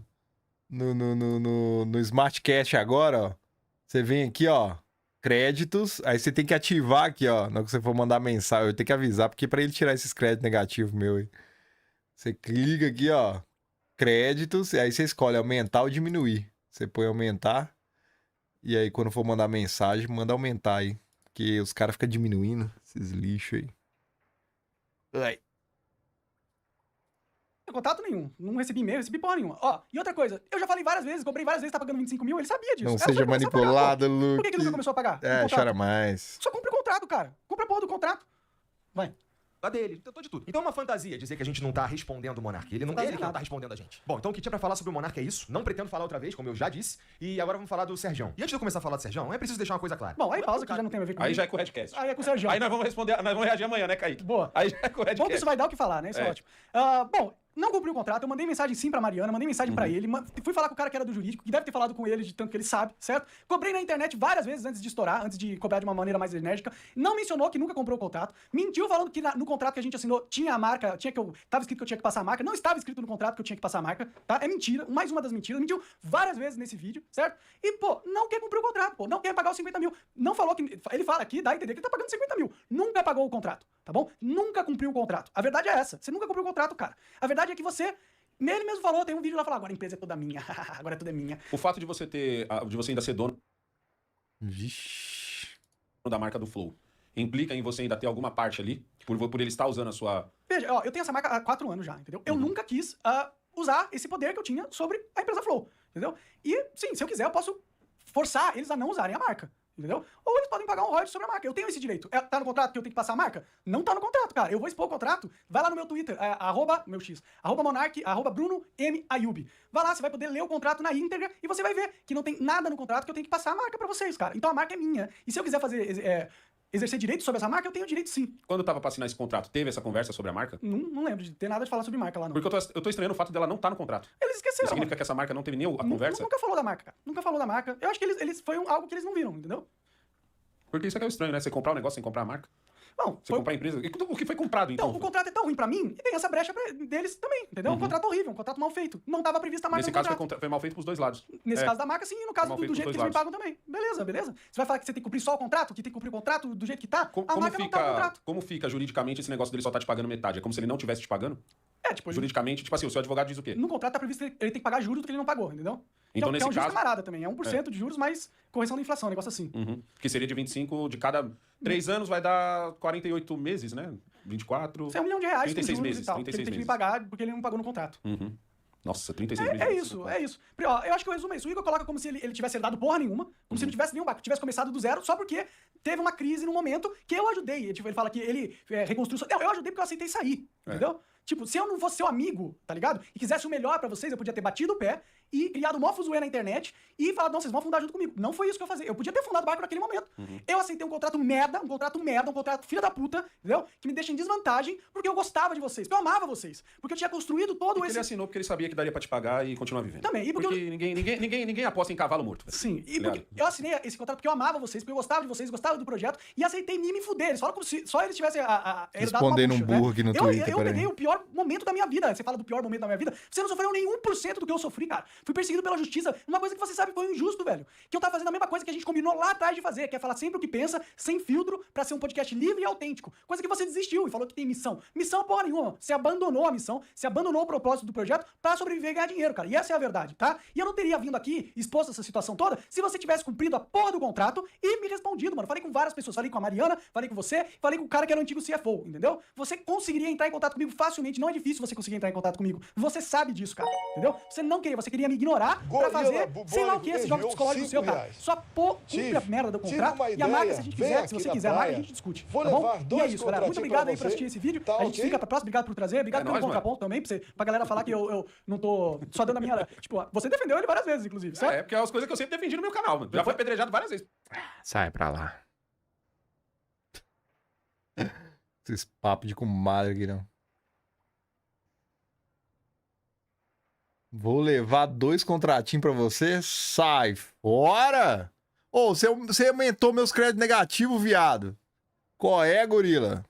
no SmartCast agora, ó. Você vem aqui, ó. Créditos. Aí você tem que ativar aqui, ó. Na hora que você for mandar mensagem, eu tenho que avisar, porque pra ele tirar esses créditos negativos meu aí. Você clica aqui, ó. Créditos. E aí você escolhe aumentar ou diminuir. Você põe aumentar. E aí quando for mandar mensagem, manda aumentar aí. Porque os caras ficam diminuindo. Esses lixos aí. Ai. Contato nenhum. Não recebi e-mail, recebi porra nenhuma. Ó, e outra coisa, eu já falei várias vezes, cobrei várias vezes, tá pagando 25 mil, ele sabia disso. Não Ela seja foi começar a pagar, manipulado, pô. Luke. Por que nunca começou a pagar? É, chora mais. Só compra o contrato, cara. Compra a porra do contrato. Vai. A dele, tentou de tudo. Então é uma fantasia dizer que a gente não tá respondendo o Monark. Ele que não tá respondendo a gente. Bom, então o que tinha pra falar sobre o Monark é isso. Não pretendo falar outra vez, como eu já disse. E agora vamos falar do Sergião. E antes de eu começar a falar do Sergião, é preciso deixar uma coisa clara. Bom, aí pausa que já não tem a ver com Aí já é com o Redcast. Aí é com o Sérgio. Aí nós vamos responder, nós vamos reagir amanhã, né, Kaique? Boa. Aí já é com o Bom que Redcast. isso vai dar o que falar, né? Isso é ótimo. Bom, não cumpri o contrato, eu mandei mensagem sim pra Mariana, mandei mensagem pra ele, fui falar com o cara que era do jurídico, que deve ter falado com ele de tanto que ele sabe, certo? Cobrei na internet várias vezes antes de estourar, antes de cobrar de uma maneira mais enérgica. Não mencionou que nunca comprou o contrato. Mentiu falando que no contrato que a gente assinou tinha a marca, tava escrito que eu tinha que passar a marca. Não estava escrito no contrato que eu tinha que passar a marca, tá? É mentira, mais uma das mentiras. Mentiu várias vezes nesse vídeo, certo? E, pô, não quer cumprir o contrato, pô, não quer pagar os 50 mil. Não falou que... Ele fala aqui, dá a entender que ele tá pagando 50 mil. Nunca pagou o contrato, tá bom? Nunca cumpriu o contrato. A verdade é essa. Você nunca cumpriu o contrato, cara. A verdade é que você... Ele mesmo falou, tem um vídeo lá falando, agora a empresa é toda minha, agora tudo é minha. O fato de você de você ainda ser dono Vixe. da marca do Flow, implica em você ainda ter alguma parte ali, por ele estar usando a sua... Veja, ó, eu tenho essa marca há 4 anos já, entendeu? Eu nunca quis usar esse poder que eu tinha sobre a empresa Flow, entendeu? E, sim, se eu quiser, eu posso forçar eles a não usarem a marca. Entendeu? Ou eles podem pagar um royalties sobre a marca. Eu tenho esse direito. Tá no contrato que eu tenho que passar a marca? Não tá no contrato, cara. Eu vou expor o contrato. Vai lá no meu Twitter, @Monark, @Bruno M. Ayub. Vai lá, você vai poder ler o contrato na íntegra e você vai ver que não tem nada no contrato que eu tenho que passar a marca pra vocês, cara. Então a marca é minha. E se eu quiser exercer direito sobre essa marca, eu tenho direito sim. Quando tava pra assinar esse contrato, teve essa conversa sobre a marca? Não lembro de ter nada de falar sobre marca lá, não. Porque eu tô estranhando o fato dela não estar no contrato. Eles esqueceram. Isso significa que essa marca não teve nem a conversa? Nunca falou da marca, cara. Nunca falou da marca. Eu acho que eles foi algo que eles não viram, entendeu? Porque isso é que é estranho, né? Você comprar um negócio sem comprar a marca. Bom, Você comprar a empresa. O que foi comprado, então? Então, o contrato é tão ruim pra mim, e tem essa brecha deles também, entendeu? Um contrato horrível, um contrato mal feito. Não tava prevista a marca Nesse no caso, contrato. foi mal feito pros dois lados. Nesse caso da marca, sim, e no caso mal do feito jeito pros que eles dois me pagam também. Beleza. Você vai falar que você tem que cumprir só o contrato, que tem que cumprir o contrato do jeito que tá? A marca não tá no contrato. Como fica juridicamente esse negócio dele só tá te pagando metade? É como se ele não tivesse te pagando? Tipo, Juridicamente, tipo assim, o seu advogado diz o quê? no contrato tá previsto que ele tem que pagar juros do que ele não pagou, entendeu? Então, que nesse é um juros caso... camarada também, é 1% de juros, mais correção da inflação, um negócio assim. Que seria de 25 de cada 3 anos, vai dar 48 meses, né? 24... Isso é R$1 milhão com 36 juros meses, e tal, que ele 36 tem que me meses. pagar porque ele não pagou no contrato. Nossa, 36 meses. É isso. Ó, eu acho que o resumo é isso. O Igor coloca como se ele tivesse herdado porra nenhuma, como se não tivesse nenhum barco, tivesse começado do zero, só porque teve uma crise no momento que eu ajudei. Tipo, ele fala que ele reconstruiu... Não, eu ajudei porque eu aceitei sair, entendeu? Tipo, se eu não fosse seu amigo, tá ligado? E quisesse o melhor pra vocês, eu podia ter batido o pé e criado um mó fuzuê na internet e falado, não, vocês vão afundar junto comigo. Não foi isso que eu fazia. Eu podia ter afundado o barco naquele momento. Eu aceitei um contrato merda, um contrato filha da puta, entendeu? Que me deixa em desvantagem porque eu gostava de vocês, porque eu amava vocês. Porque eu tinha construído todo esse... Ele assinou porque ele sabia que daria pra te pagar e continuar vivendo. Também, e porque ninguém aposta em cavalo morto. Velho. Sim, e porque eu assinei esse contrato porque eu amava vocês, porque eu gostava de vocês, gostava do projeto e aceitei me fuder. Eles falam como se só eles tivessem Respondendo um burro aqui no Twitter, eu peguei o pior momento da minha vida. Você fala do pior momento da minha vida. Você não sofreu nem 1% do que eu sofri, cara. Fui perseguido pela justiça. Uma coisa que você sabe foi injusto, velho. Que eu tava fazendo a mesma coisa que a gente combinou lá atrás de fazer, que é falar sempre o que pensa, sem filtro, pra ser um podcast livre e autêntico. Coisa que você desistiu e falou que tem missão. Missão porra nenhuma. Você abandonou a missão, você abandonou o propósito do projeto pra sobreviver e ganhar dinheiro, cara. E essa é a verdade, tá? E eu não teria vindo aqui, exposto essa situação toda, se você tivesse cumprido a porra do contrato e me respondido, mano. Falei com várias pessoas. Falei com a Mariana, falei com você, falei com o cara que era o antigo CFO, entendeu? Você conseguiria entrar em contato comigo facilmente. Não é difícil você conseguir entrar em contato comigo. Você sabe disso, cara. Entendeu? Você não queria, você queria me ignorar pra fazer, sei lá o que, esse jogo psicológico seu, cara. Só cumpre a merda do contrato e a marca, se a gente quiser, se você quiser a marca, a gente discute. Tá bom? E é isso, galera. Muito obrigado aí por assistir esse vídeo. A gente fica pra próxima. Obrigado por trazer. Obrigado pelo contraponto também, pra galera falar que eu não tô só dando a minha... Tipo, você defendeu ele várias vezes, inclusive, certo? É, porque é as coisas que eu sempre defendi no meu canal, mano. Já foi apedrejado várias vezes. Sai pra lá. Esses papos de comadre aqui, não. Vou levar 2 contratinhos pra você? Sai fora! Ô, você aumentou meus créditos negativos, viado. Qual é, gorila?